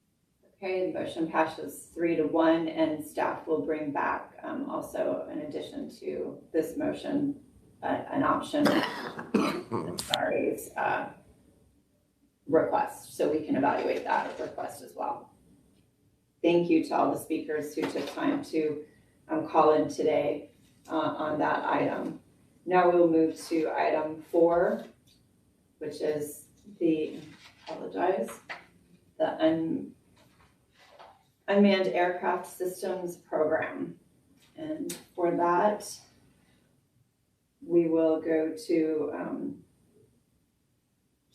Okay, the motion passes 3-1, and staff will bring back also, in addition to this motion, an option, request, so we can evaluate that request as well. Thank you to all the speakers who took time to call in today on that item. Now we will move to item 4, which is the Unmanned Aircraft Systems Program. And for that, we will go to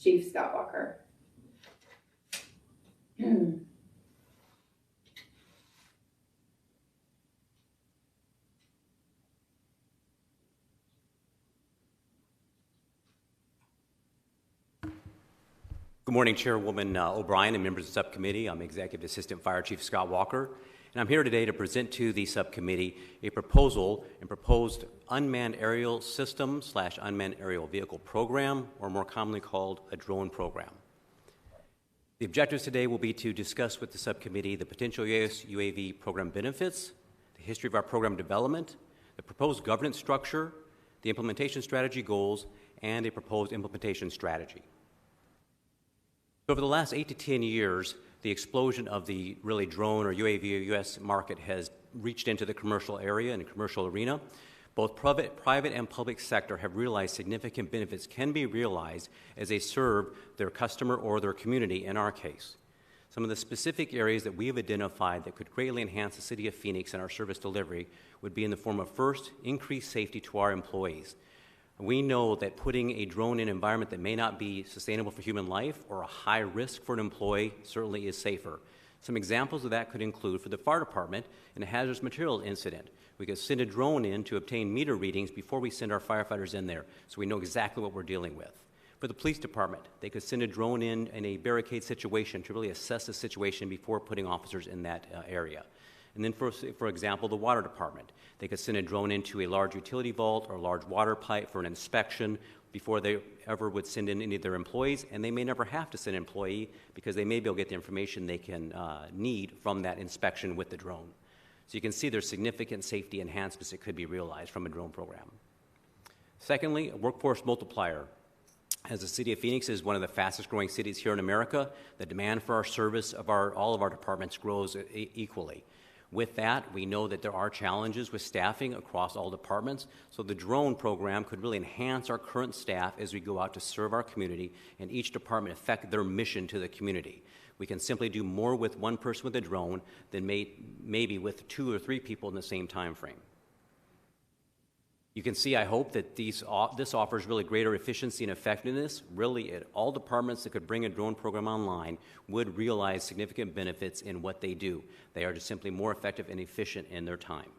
Chief Scott Walker. Good morning, Chairwoman O'Brien and members of the subcommittee. I'm Executive Assistant Fire Chief Scott Walker, and I'm here today to present to the subcommittee a proposed unmanned aerial system / unmanned aerial vehicle program, or more commonly called a drone program. The objectives today will be to discuss with the subcommittee the potential U.S. UAV program benefits, the history of our program development, the proposed governance structure, the implementation strategy goals, and a proposed implementation strategy. Over the last 8 to 10 years, the explosion of the really drone or UAV US market has reached into the commercial area and commercial arena. Both private and public sector have realized significant benefits can be realized as they serve their customer or their community in our case. Some of the specific areas that we have identified that could greatly enhance the City of Phoenix and our service delivery would be in the form of, first, increased safety to our employees. We know that putting a drone in an environment that may not be sustainable for human life or a high risk for an employee certainly is safer. Some examples of that could include, for the fire department, in a hazardous materials incident, we could send a drone in to obtain meter readings before we send our firefighters in there, so we know exactly what we're dealing with. For the police department, they could send a drone in a barricade situation to really assess the situation before putting officers in that area. And then, for example, the water department. They could send a drone into a large utility vault or a large water pipe for an inspection before they ever would send in any of their employees, and they may never have to send an employee because they may be able to get the information they can need from that inspection with the drone. So you can see there's significant safety enhancements that could be realized from a drone program. Secondly, a workforce multiplier. As the City of Phoenix is one of the fastest growing cities here in America, the demand for our service of all of our departments grows equally. With that, we know that there are challenges with staffing across all departments, so the drone program could really enhance our current staff as we go out to serve our community and each department affect their mission to the community. We can simply do more with one person with a drone than maybe with 2 or 3 people in the same time frame. You can see, I hope, that this offers really greater efficiency and effectiveness. Really, at all departments that could bring a drone program online would realize significant benefits in what they do. They are just simply more effective and efficient in their time.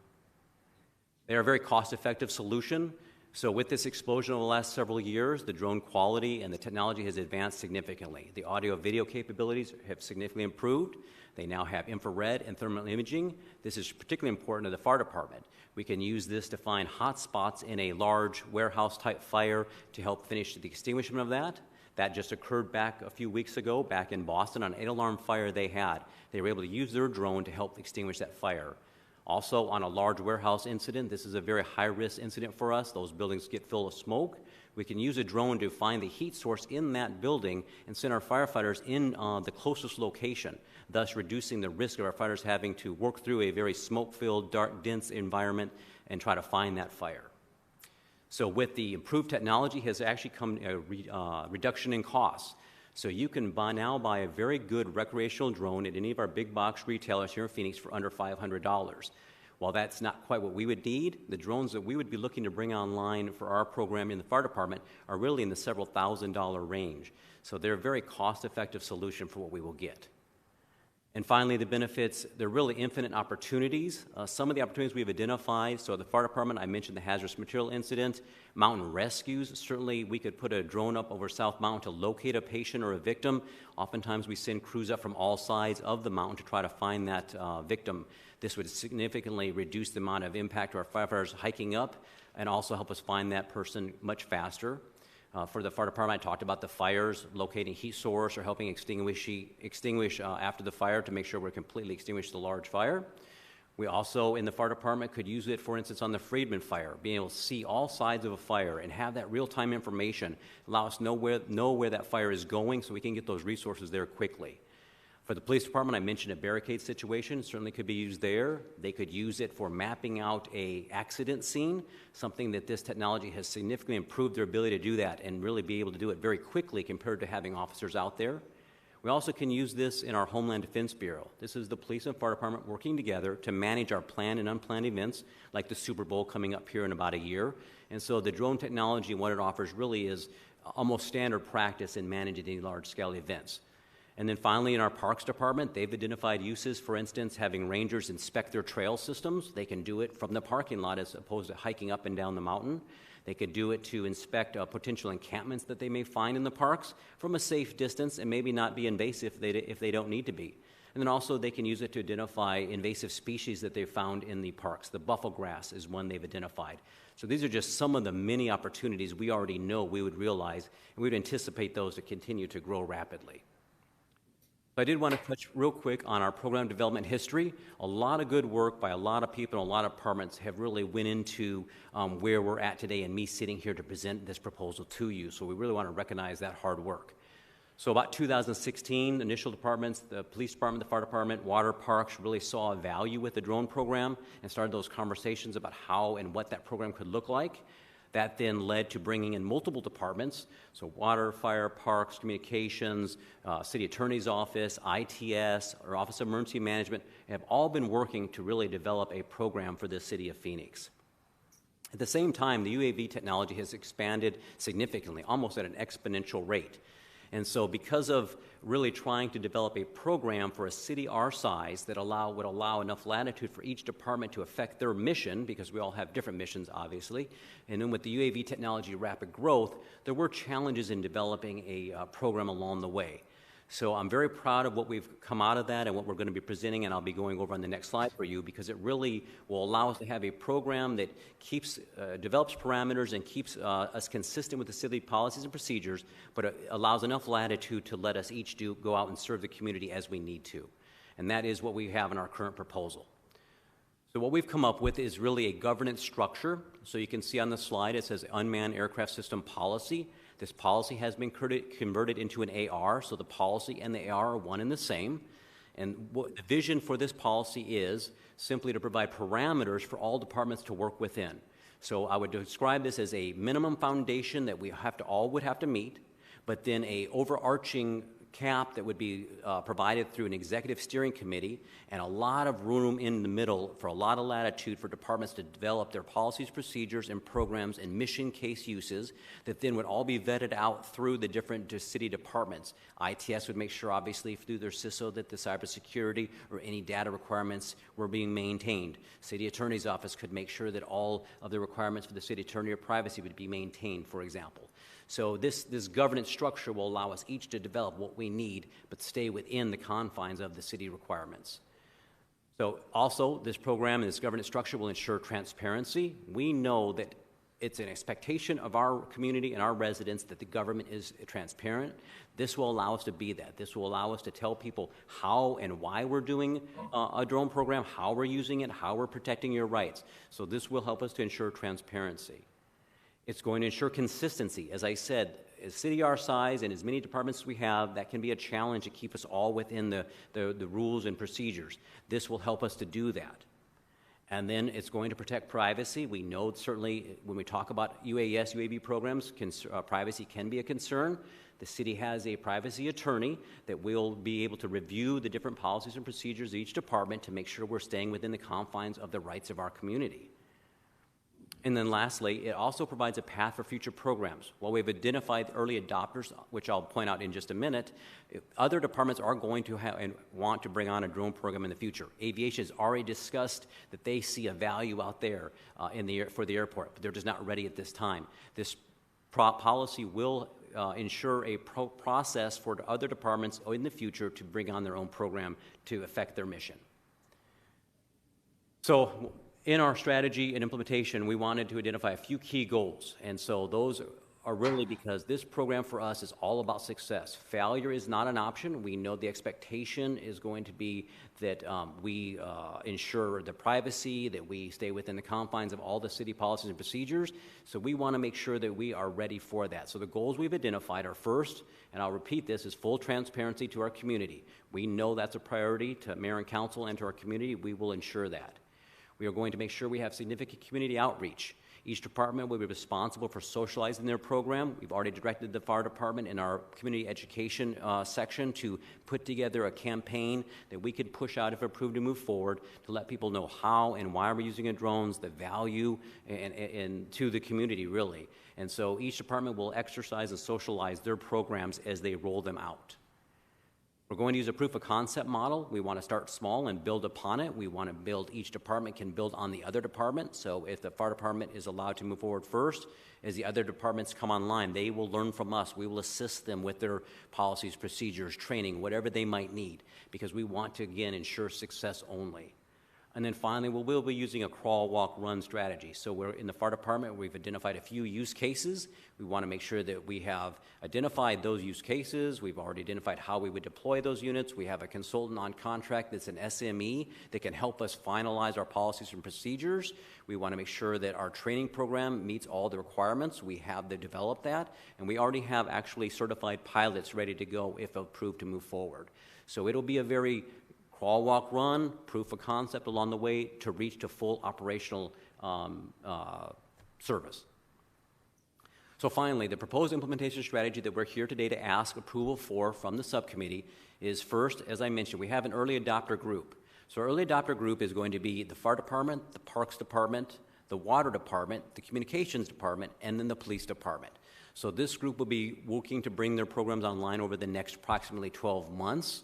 They are a very cost-effective solution. So with this explosion over the last several years, the drone quality and the technology has advanced significantly. The audio-video capabilities have significantly improved. They now have infrared and thermal imaging. This is particularly important to the fire department. We can use this to find hot spots in a large warehouse-type fire to help finish the extinguishment of that. That just occurred back a few weeks ago, back in Boston, on an 8-alarm fire they had. They were able to use their drone to help extinguish that fire. Also, on a large warehouse incident, this is a very high-risk incident for us. Those buildings get full of smoke. We can use a drone to find the heat source in that building and send our firefighters in the closest location, thus reducing the risk of our fighters having to work through a very smoke-filled, dark, dense environment and try to find that fire. So with the improved technology has actually come a reduction in costs. So you can now buy a very good recreational drone at any of our big box retailers here in Phoenix for under $500. While that's not quite what we would need, the drones that we would be looking to bring online for our program in the fire department are really in the several $1,000s range. So they're a very cost-effective solution for what we will get. And finally, the benefits, they're really infinite opportunities. Some of the opportunities we've identified, so the fire department, I mentioned the hazardous material incident, mountain rescues. Certainly, we could put a drone up over South Mountain to locate a patient or a victim. Oftentimes, we send crews up from all sides of the mountain to try to find that victim. This would significantly reduce the amount of impact to our firefighters hiking up and also help us find that person much faster. For the fire department, I talked about the fires, locating heat source or helping extinguish after the fire to make sure we're completely extinguished the large fire. We also, in the fire department, could use it, for instance, on the Friedman fire, being able to see all sides of a fire and have that real-time information, allow us to know where that fire is going so we can get those resources there quickly. For the police department, I mentioned a barricade situation. It certainly could be used there. They could use it for mapping out an accident scene, something that this technology has significantly improved their ability to do that and really be able to do it very quickly compared to having officers out there. We also can use this in our Homeland Defense Bureau. This is the police and fire department working together to manage our planned and unplanned events, like the Super Bowl coming up here in about a year. And so the drone technology and what it offers really is almost standard practice in managing these large-scale events. And then finally, in our Parks Department, they've identified uses, for instance, having rangers inspect their trail systems. They can do it from the parking lot as opposed to hiking up and down the mountain. They could do it to inspect potential encampments that they may find in the parks from a safe distance and maybe not be invasive if they don't need to be. And then also they can use it to identify invasive species that they've found in the parks. The buffalo grass is one they've identified. So these are just some of the many opportunities we already know we would realize, and we would anticipate those to continue to grow rapidly. I did want to touch real quick on our program development history. A lot of good work by a lot of people and a lot of departments have really went into where we're at today and me sitting here to present this proposal to you. So we really want to recognize that hard work. So about 2016, initial departments, the police department, the fire department, water parks really saw a value with the drone program and started those conversations about how and what that program could look like. That then led to bringing in multiple departments, so water, fire, parks, communications, city attorney's office, ITS, or Office of Emergency Management, have all been working to really develop a program for the city of Phoenix. At the same time, the UAV technology has expanded significantly, almost at an exponential rate. And so because of really trying to develop a program for a city our size that would allow enough latitude for each department to affect their mission, because we all have different missions, obviously, and then with the UAV technology rapid growth, there were challenges in developing a program along the way. So I'm very proud of what we've come out of that and what we're going to be presenting, and I'll be going over on the next slide for you because it really will allow us to have a program that develops parameters and keeps us consistent with the city policies and procedures, but it allows enough latitude to let us each go out and serve the community as we need to. And that is what we have in our current proposal. So what we've come up with is really a governance structure. So you can see on the slide it says Unmanned Aircraft System Policy. This policy has been converted into an AR, so the policy and the AR are one and the same. And what the vision for this policy is simply to provide parameters for all departments to work within. So I would describe this as a minimum foundation that we all would have to meet, but then a overarching cap that would be provided through an executive steering committee, and a lot of room in the middle for a lot of latitude for departments to develop their policies, procedures, and programs and mission case uses that then would all be vetted out through the different city departments. ITS would make sure, obviously, through their CISO that the cybersecurity or any data requirements were being maintained. City Attorney's Office could make sure that all of the requirements for the city attorney or privacy would be maintained, for example. So this governance structure will allow us each to develop what we need, but stay within the confines of the city requirements. So also, this program and this governance structure will ensure transparency. We know that it's an expectation of our community and our residents that the government is transparent. This will allow us to be that. This will allow us to tell people how and why we're doing a drone program, how we're using it, how we're protecting your rights. So this will help us to ensure transparency. It's going to ensure consistency. As I said, a city our size and as many departments as we have, that can be a challenge to keep us all within the rules and procedures. This will help us to do that. And then it's going to protect privacy. We know certainly when we talk about UAS, UAV programs, privacy can be a concern. The city has a privacy attorney that will be able to review the different policies and procedures of each department to make sure we're staying within the confines of the rights of our community. And then lastly, it also provides a path for future programs. While we've identified early adopters, which I'll point out in just a minute, other departments are going to have and want to bring on a drone program in the future. Aviation has already discussed that they see a value out there for the airport, but they're just not ready at this time. This policy will ensure a process for other departments in the future to bring on their own program to affect their mission. So, in our strategy and implementation, we wanted to identify a few key goals. And so those are really because this program for us is all about success. Failure is not an option. We know the expectation is going to be that we ensure the privacy, that we stay within the confines of all the city policies and procedures. So we want to make sure that we are ready for that. So the goals we've identified are first, and I'll repeat this, is full transparency to our community. We know that's a priority to mayor and council and to our community. We will ensure that. We are going to make sure we have significant community outreach. Each department will be responsible for socializing their program. We've already directed the fire department in our community education section to put together a campaign that we could push out if approved to move forward to let people know how and why we're using drones, the value and to the community really. And so each department will exercise and socialize their programs as they roll them out. We're going to use a proof of concept model. We want to start small and build upon it. We want to build, each department can build on the other department. So if the fire department is allowed to move forward first, as the other departments come online, they will learn from us. We will assist them with their policies, procedures, training, whatever they might need, because we want to, again, ensure success only. And then finally, we'll be using a crawl, walk, run strategy. So we're in the fire department, we've identified a few use cases. We want to make sure that we have identified those use cases. We've already identified how we would deploy those units. We have a consultant on contract that's an SME that can help us finalize our policies and procedures. We want to make sure that our training program meets all the requirements. We have developed that, and we already have actually certified pilots ready to go if approved to move forward. So it'll be a very crawl, walk, run, proof of concept along the way to reach to full operational service. So finally, the proposed implementation strategy that we're here today to ask approval for from the subcommittee is first, as I mentioned, we have an early adopter group. So our early adopter group is going to be the fire department, the parks department, the water department, the communications department, and then the police department. So this group will be working to bring their programs online over the next approximately 12 months.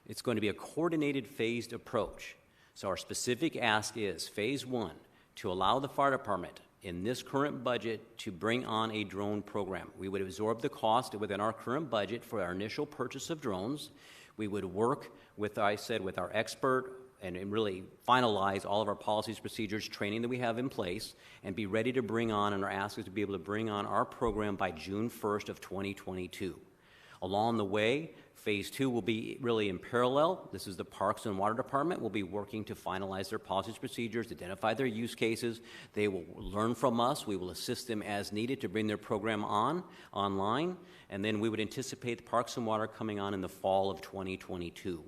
It's going to be a coordinated, phased approach. So our specific ask is, phase one, to allow the fire department in this current budget to bring on a drone program. We would absorb the cost within our current budget for our initial purchase of drones. We would work with, with our expert and really finalize all of our policies, procedures, training that we have in place, and be ready to bring on, and our ask is to be able to bring on our program by June 1st of 2022. Along the way, phase two will be really in parallel. This is the Parks and Water Department will be working to finalize their policies, procedures, identify their use cases. They will learn from us. We will assist them as needed to bring their program online. And then we would anticipate the Parks and Water coming on in the fall of 2022.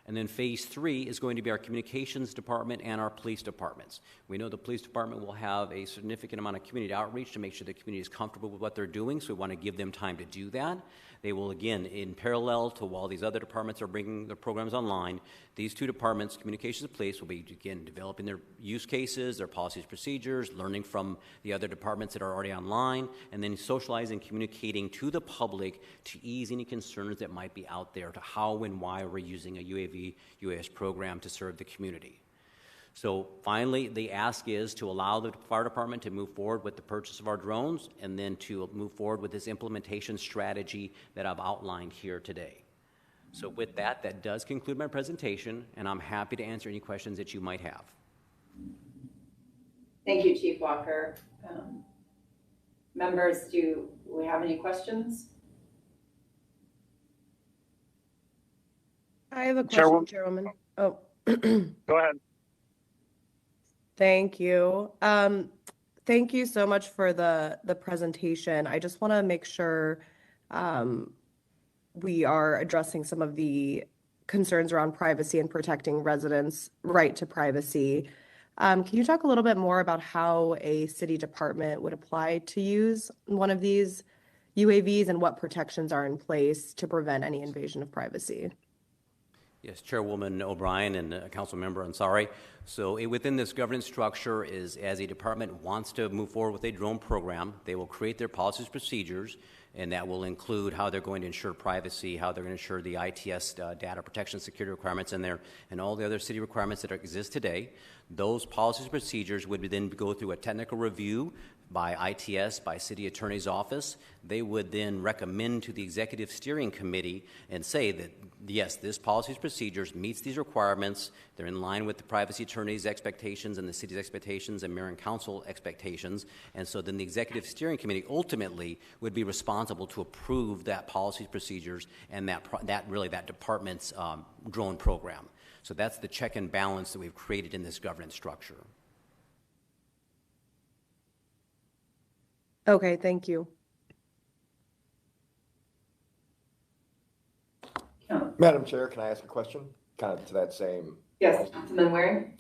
And then phase 3 is going to be our communications department and our police departments. We know the police department will have a significant amount of community outreach to make sure the community is comfortable with what they're doing, so we want to give them time to do that. They will, again, in parallel to while these other departments are bringing their programs online, these two departments, communications and police, will be, again, developing their use cases, their policies, procedures, learning from the other departments that are already online, and then socializing, communicating to the public to ease any concerns that might be out there to how and why we're using a UAV, UAS program to serve the community. So finally, the ask is to allow the fire department to move forward with the purchase of our drones and then to move forward with this implementation strategy that I've outlined here today. So with that, that does conclude my presentation, and I'm happy to answer any questions that you might have. Thank you, Chief Walker. Members, do we have any questions? I have a question, Chairwoman. Oh. Go ahead. Thank you. Thank you so much for the presentation. I just want to make sure we are addressing some of the concerns around privacy and protecting residents' right to privacy. Can you talk a little bit more about how a city department would apply to use one of these UAVs and what protections are in place to prevent any invasion of privacy? Yes, Chairwoman O'Brien and Councilmember Ansari. So within this governance structure is, as a department wants to move forward with a drone program, they will create their policies, procedures, and that will include how they're going to ensure privacy, how they're going to ensure the ITS data protection security requirements in there, and all the other city requirements that exist today. Those policies and procedures would then go through a technical review by ITS, by City Attorney's Office. They would then recommend to the Executive Steering Committee and say that, yes, this policies procedures meets these requirements. They're in line with the privacy attorney's expectations and the city's expectations and mayor and council expectations. And so then the Executive Steering Committee ultimately would be responsible to approve that policies procedures and that department's drone program. So that's the check and balance that we've created in this governance structure. Okay, thank you. Madam Chair, can I ask a question? Kind of to that same. Yes, Councilman Waring.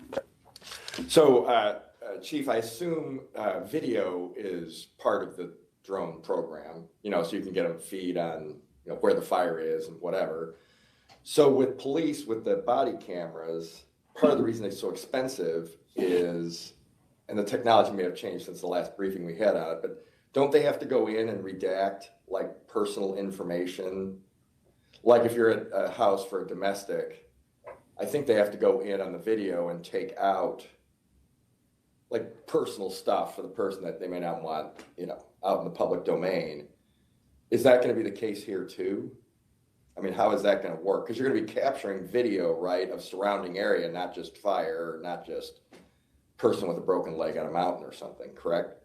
So, Chief, I assume video is part of the drone program, so you can get a feed on where the fire is and whatever. So with police, with the body cameras, part of the reason they're so expensive is, and the technology may have changed since the last briefing we had on it, but don't they have to go in and redact like personal information? Like if you're at a house for a domestic, I think they have to go in on the video and take out like personal stuff for the person that they may not want, out in the public domain. Is that going to be the case here too? I mean, how is that going to work? Because you're going to be capturing video, right, of surrounding area, not just fire, not just person with a broken leg on a mountain or something, correct?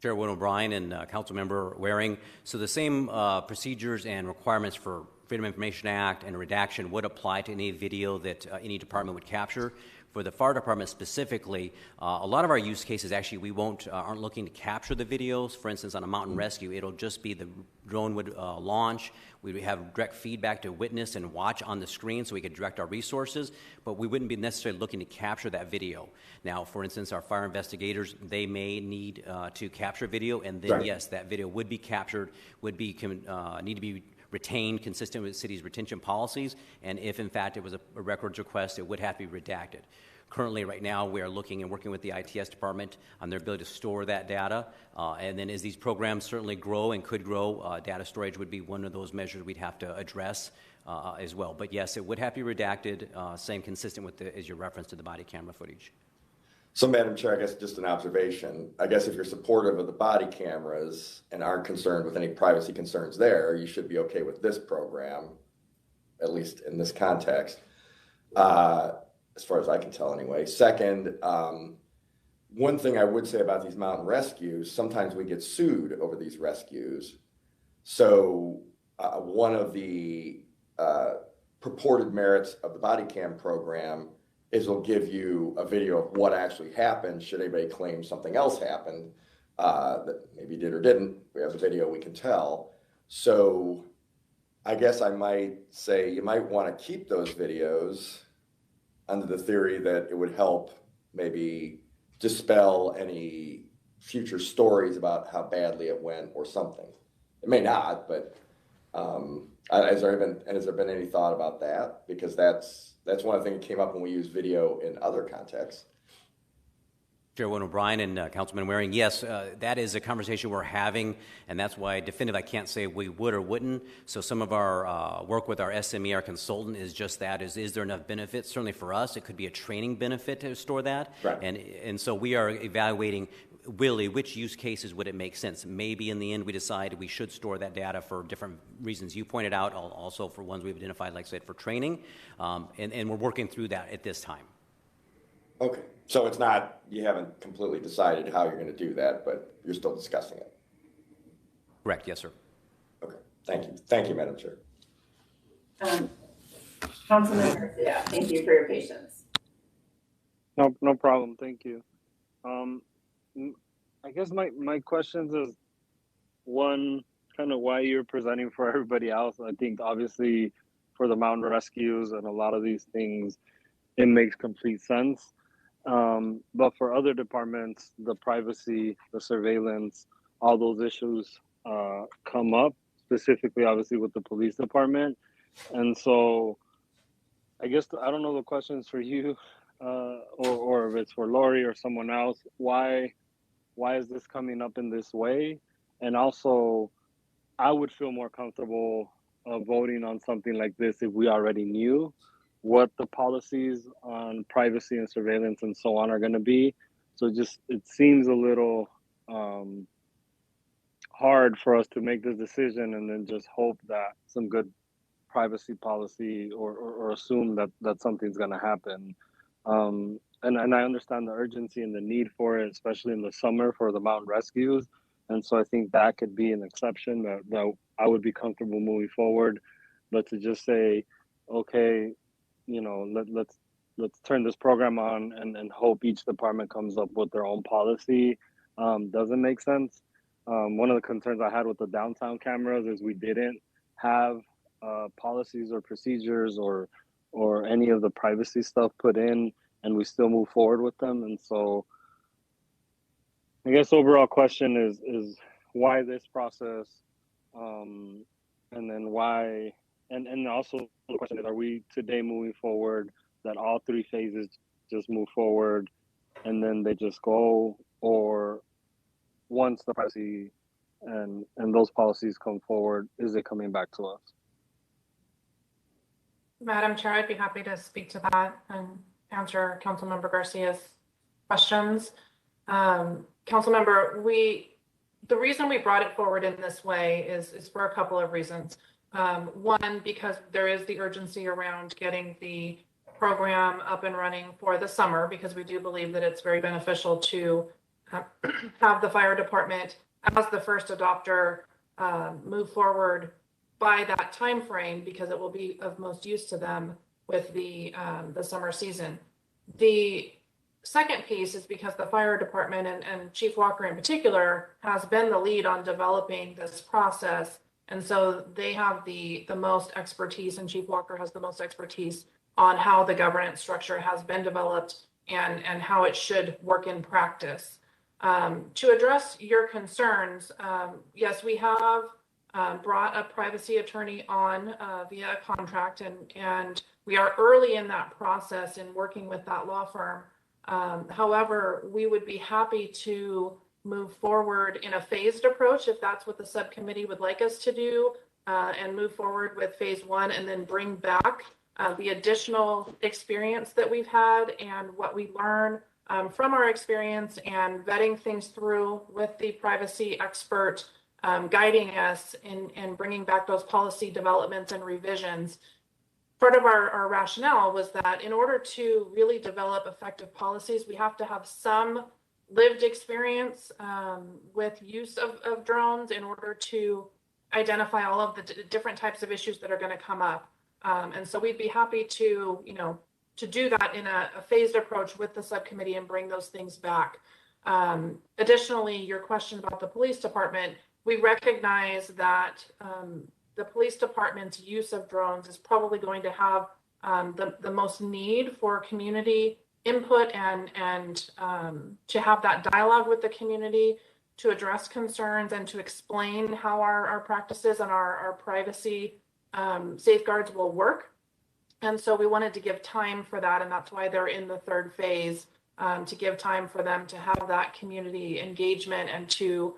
Chairwoman O'Brien and Councilmember Waring. So the same procedures and requirements for Freedom of Information Act and redaction would apply to any video that any department would capture. For the fire department specifically, a lot of our use cases actually aren't looking to capture the videos. For instance, on a mountain rescue, it'll just be the drone would launch. We would have direct feedback to witness and watch on the screen so we could direct our resources, but we wouldn't be necessarily looking to capture that video. Now, for instance, our fire investigators, they may need to capture video, and then, right, yes, that video would be captured, would be need to be retained consistent with the city's retention policies, and if in fact it was a records request, it would have to be redacted. Currently, right now, we are looking and working with the ITS department on their ability to store that data, and then as these programs certainly grow and could grow, data storage would be one of those measures we'd have to address as well. But yes, it would have to be redacted, same consistent with as your reference to the body camera footage. So, Madam Chair, I guess just an observation. I guess if you're supportive of the body cameras and aren't concerned with any privacy concerns there, you should be okay with this program, at least in this context, as far as I can tell anyway. Second, one thing I would say about these mountain rescues, sometimes we get sued over these rescues. So one of the purported merits of the body cam program is it'll give you a video of what actually happened should anybody claim something else happened that maybe did or didn't. We have the video, we can tell. So I guess I might say you might want to keep those videos under the theory that it would help maybe dispel any future stories about how badly it went or something. It may not, but has there been any thought about that? Because that's one of the things that came up when we use video in other contexts. Chairwoman O'Brien and Councilman Waring, yes, that is a conversation we're having, and that's why definitively I can't say we would or wouldn't. So some of our work with our SME, our consultant, is just that, is there enough benefits? Certainly for us, it could be a training benefit to store that. Right. And so we are evaluating really which use cases would it make sense. Maybe in the end we decide we should store that data for different reasons you pointed out, also for ones we've identified, like I said, for training, and we're working through that at this time. Okay, so it's not, you haven't completely decided how you're going to do that, but you're still discussing it. Correct, yes, sir. Okay, thank you. Thank you, Madam Chair. Councilman Garcia, thank you for your patience. No problem. Thank you. I guess my questions is, one, kind of why you're presenting for everybody else. I think obviously for the mountain rescues and a lot of these things, it makes complete sense. But for other departments, the privacy, the surveillance, all those issues come up, specifically obviously with the police department. And so I guess I don't know the questions for you or if it's for Lori or someone else. Why is this coming up in this way? And also, I would feel more comfortable voting on something like this if we already knew what the policies on privacy and surveillance and so on are going to be. So it seems a little hard for us to make this decision and then just hope that some good privacy policy or assume that something's going to happen. And I understand the urgency and the need for it, especially in the summer for the mountain rescues. And so I think that could be an exception that I would be comfortable moving forward. But to just say, okay, let's turn this program on and hope each department comes up with their own policy doesn't make sense. One of the concerns I had with the downtown cameras is we didn't have policies or procedures or any of the privacy stuff put in, and we still move forward with them. And so I guess overall question is why this process, and then why, and also the question is, are we today moving forward that all three phases just move forward and then they just go, or once the privacy and those policies come forward, is it coming back to us? Madam Chair, I'd be happy to speak to that and answer Councilmember Garcia's questions. Councilmember, the reason we brought it forward in this way is for a couple of reasons. One, because there is the urgency around getting the program up and running for the summer, because we do believe that it's very beneficial to have the fire department as the first adopter move forward by that time frame, because it will be of most use to them with the summer season. The second piece is because the fire department and Chief Walker in particular has been the lead on developing this process. And so they have the most expertise, and Chief Walker has the most expertise on how the governance structure has been developed and how it should work in practice. To address your concerns, yes, we have brought a privacy attorney on via a contract, and we are early in that process in working with that law firm. However, we would be happy to move forward in a phased approach if that's what the subcommittee would like us to do, and move forward with phase one and then bring back the additional experience that we've had and what we learn from our experience and vetting things through with the privacy expert guiding us in bringing back those policy developments and revisions. Part of our rationale was that in order to really develop effective policies, we have to have some lived experience with use of drones in order to identify all of the different types of issues that are going to come up. And so we'd be happy to do that in a phased approach with the subcommittee and bring those things back. Additionally, your question about the police department, we recognize that the police department's use of drones is probably going to have the most need for community input and to have that dialogue with the community, to address concerns and to explain how our practices and our privacy safeguards will work. And so we wanted to give time for that, and that's why they're in the third phase, to give time for them to have that community engagement and to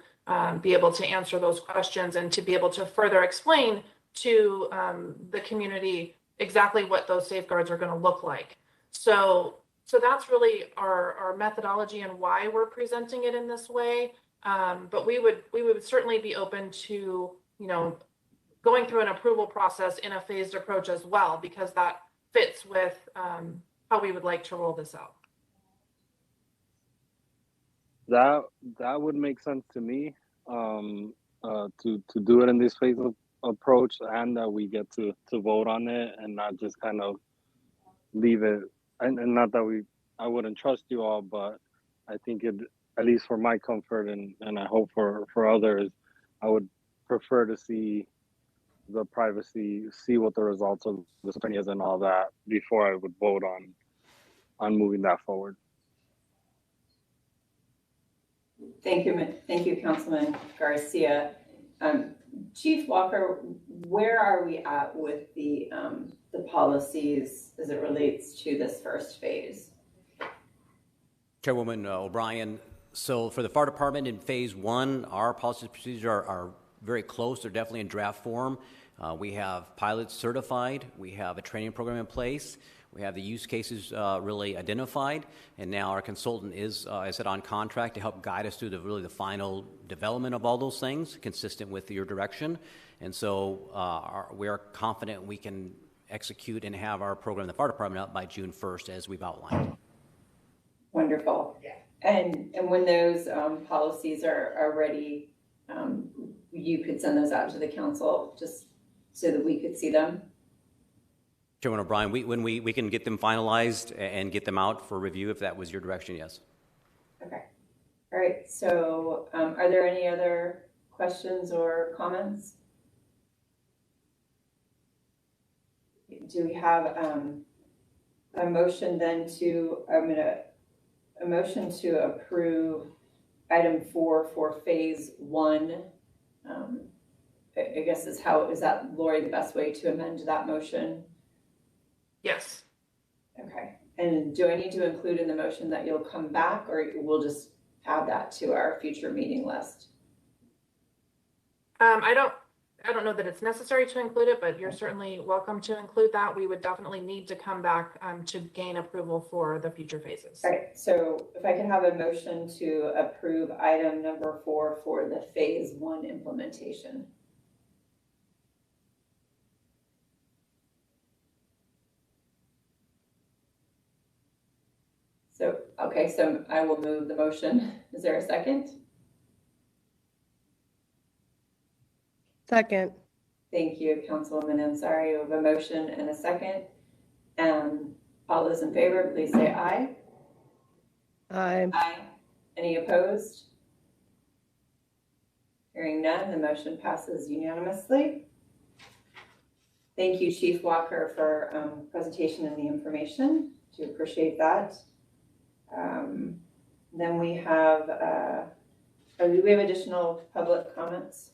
be able to answer those questions and to be able to further explain to the community exactly what those safeguards are going to look like. So that's really our methodology and why we're presenting it in this way. But we would certainly be open to, going through an approval process in a phased approach as well, because that fits with how we would like to roll this out. That would make sense to me, to do it in this phase of approach, and that we get to vote on it and not just kind of leave it. And not that I wouldn't trust you all, but I think it, at least for my comfort and I hope for others, I would prefer to see the privacy, see what the results of the study is and all that before I would vote on moving that forward. Thank you, Councilman Garcia. Chief Walker, where are we at with the policies as it relates to this first phase? Chairwoman O'Brien, so for the fire department in phase one, our policies and procedures are very close. They're definitely in draft form. We have pilots certified. We have a training program in place. We have the use cases really identified, and now our consultant is, I said, on contract to help guide us through the final development of all those things, consistent with your direction. And so we are confident we can execute and have our program in the fire department up by June 1st, as we've outlined. Wonderful. And when those policies are ready, you could send those out to the council just so that we could see them? Chairman O'Brien, when we can get them finalized and get them out for review, if that was your direction, yes. Okay. All right. So are there any other questions or comments? Do we have a motion then a motion to approve item 4 for phase 1? I guess is that, Lori, the best way to amend that motion? Yes. Okay. And do I need to include in the motion that you'll come back, or we'll just add that to our future meeting list? I don't know that it's necessary to include it, but you're certainly welcome to include that. We would definitely need to come back to gain approval for the future phases. All right. So if I could have a motion to approve item number 4 for the phase 1 implementation. So I will move the motion. Is there a second? Second. Thank you, Councilwoman Ansari. We have a motion and a second. All those in favor, please say aye. Aye. Aye. Any opposed? Hearing none, the motion passes unanimously. Thank you, Chief Walker, for presentation and the information. Do appreciate that. Then we have, do we have additional public comments?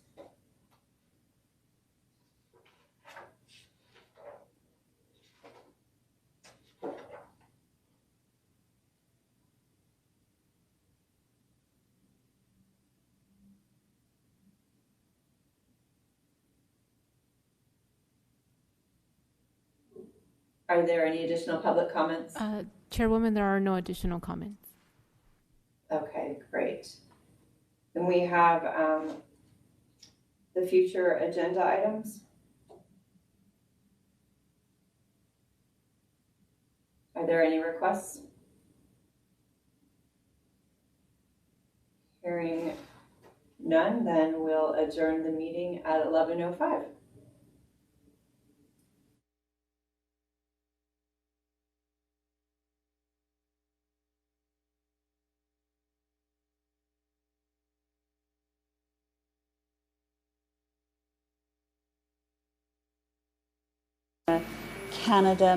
Are there any additional public comments? Chairwoman, there are no additional comments. Okay, great. Then we have the future agenda items. Are there any requests? Hearing none, then we'll adjourn the meeting at 11:05. Canada,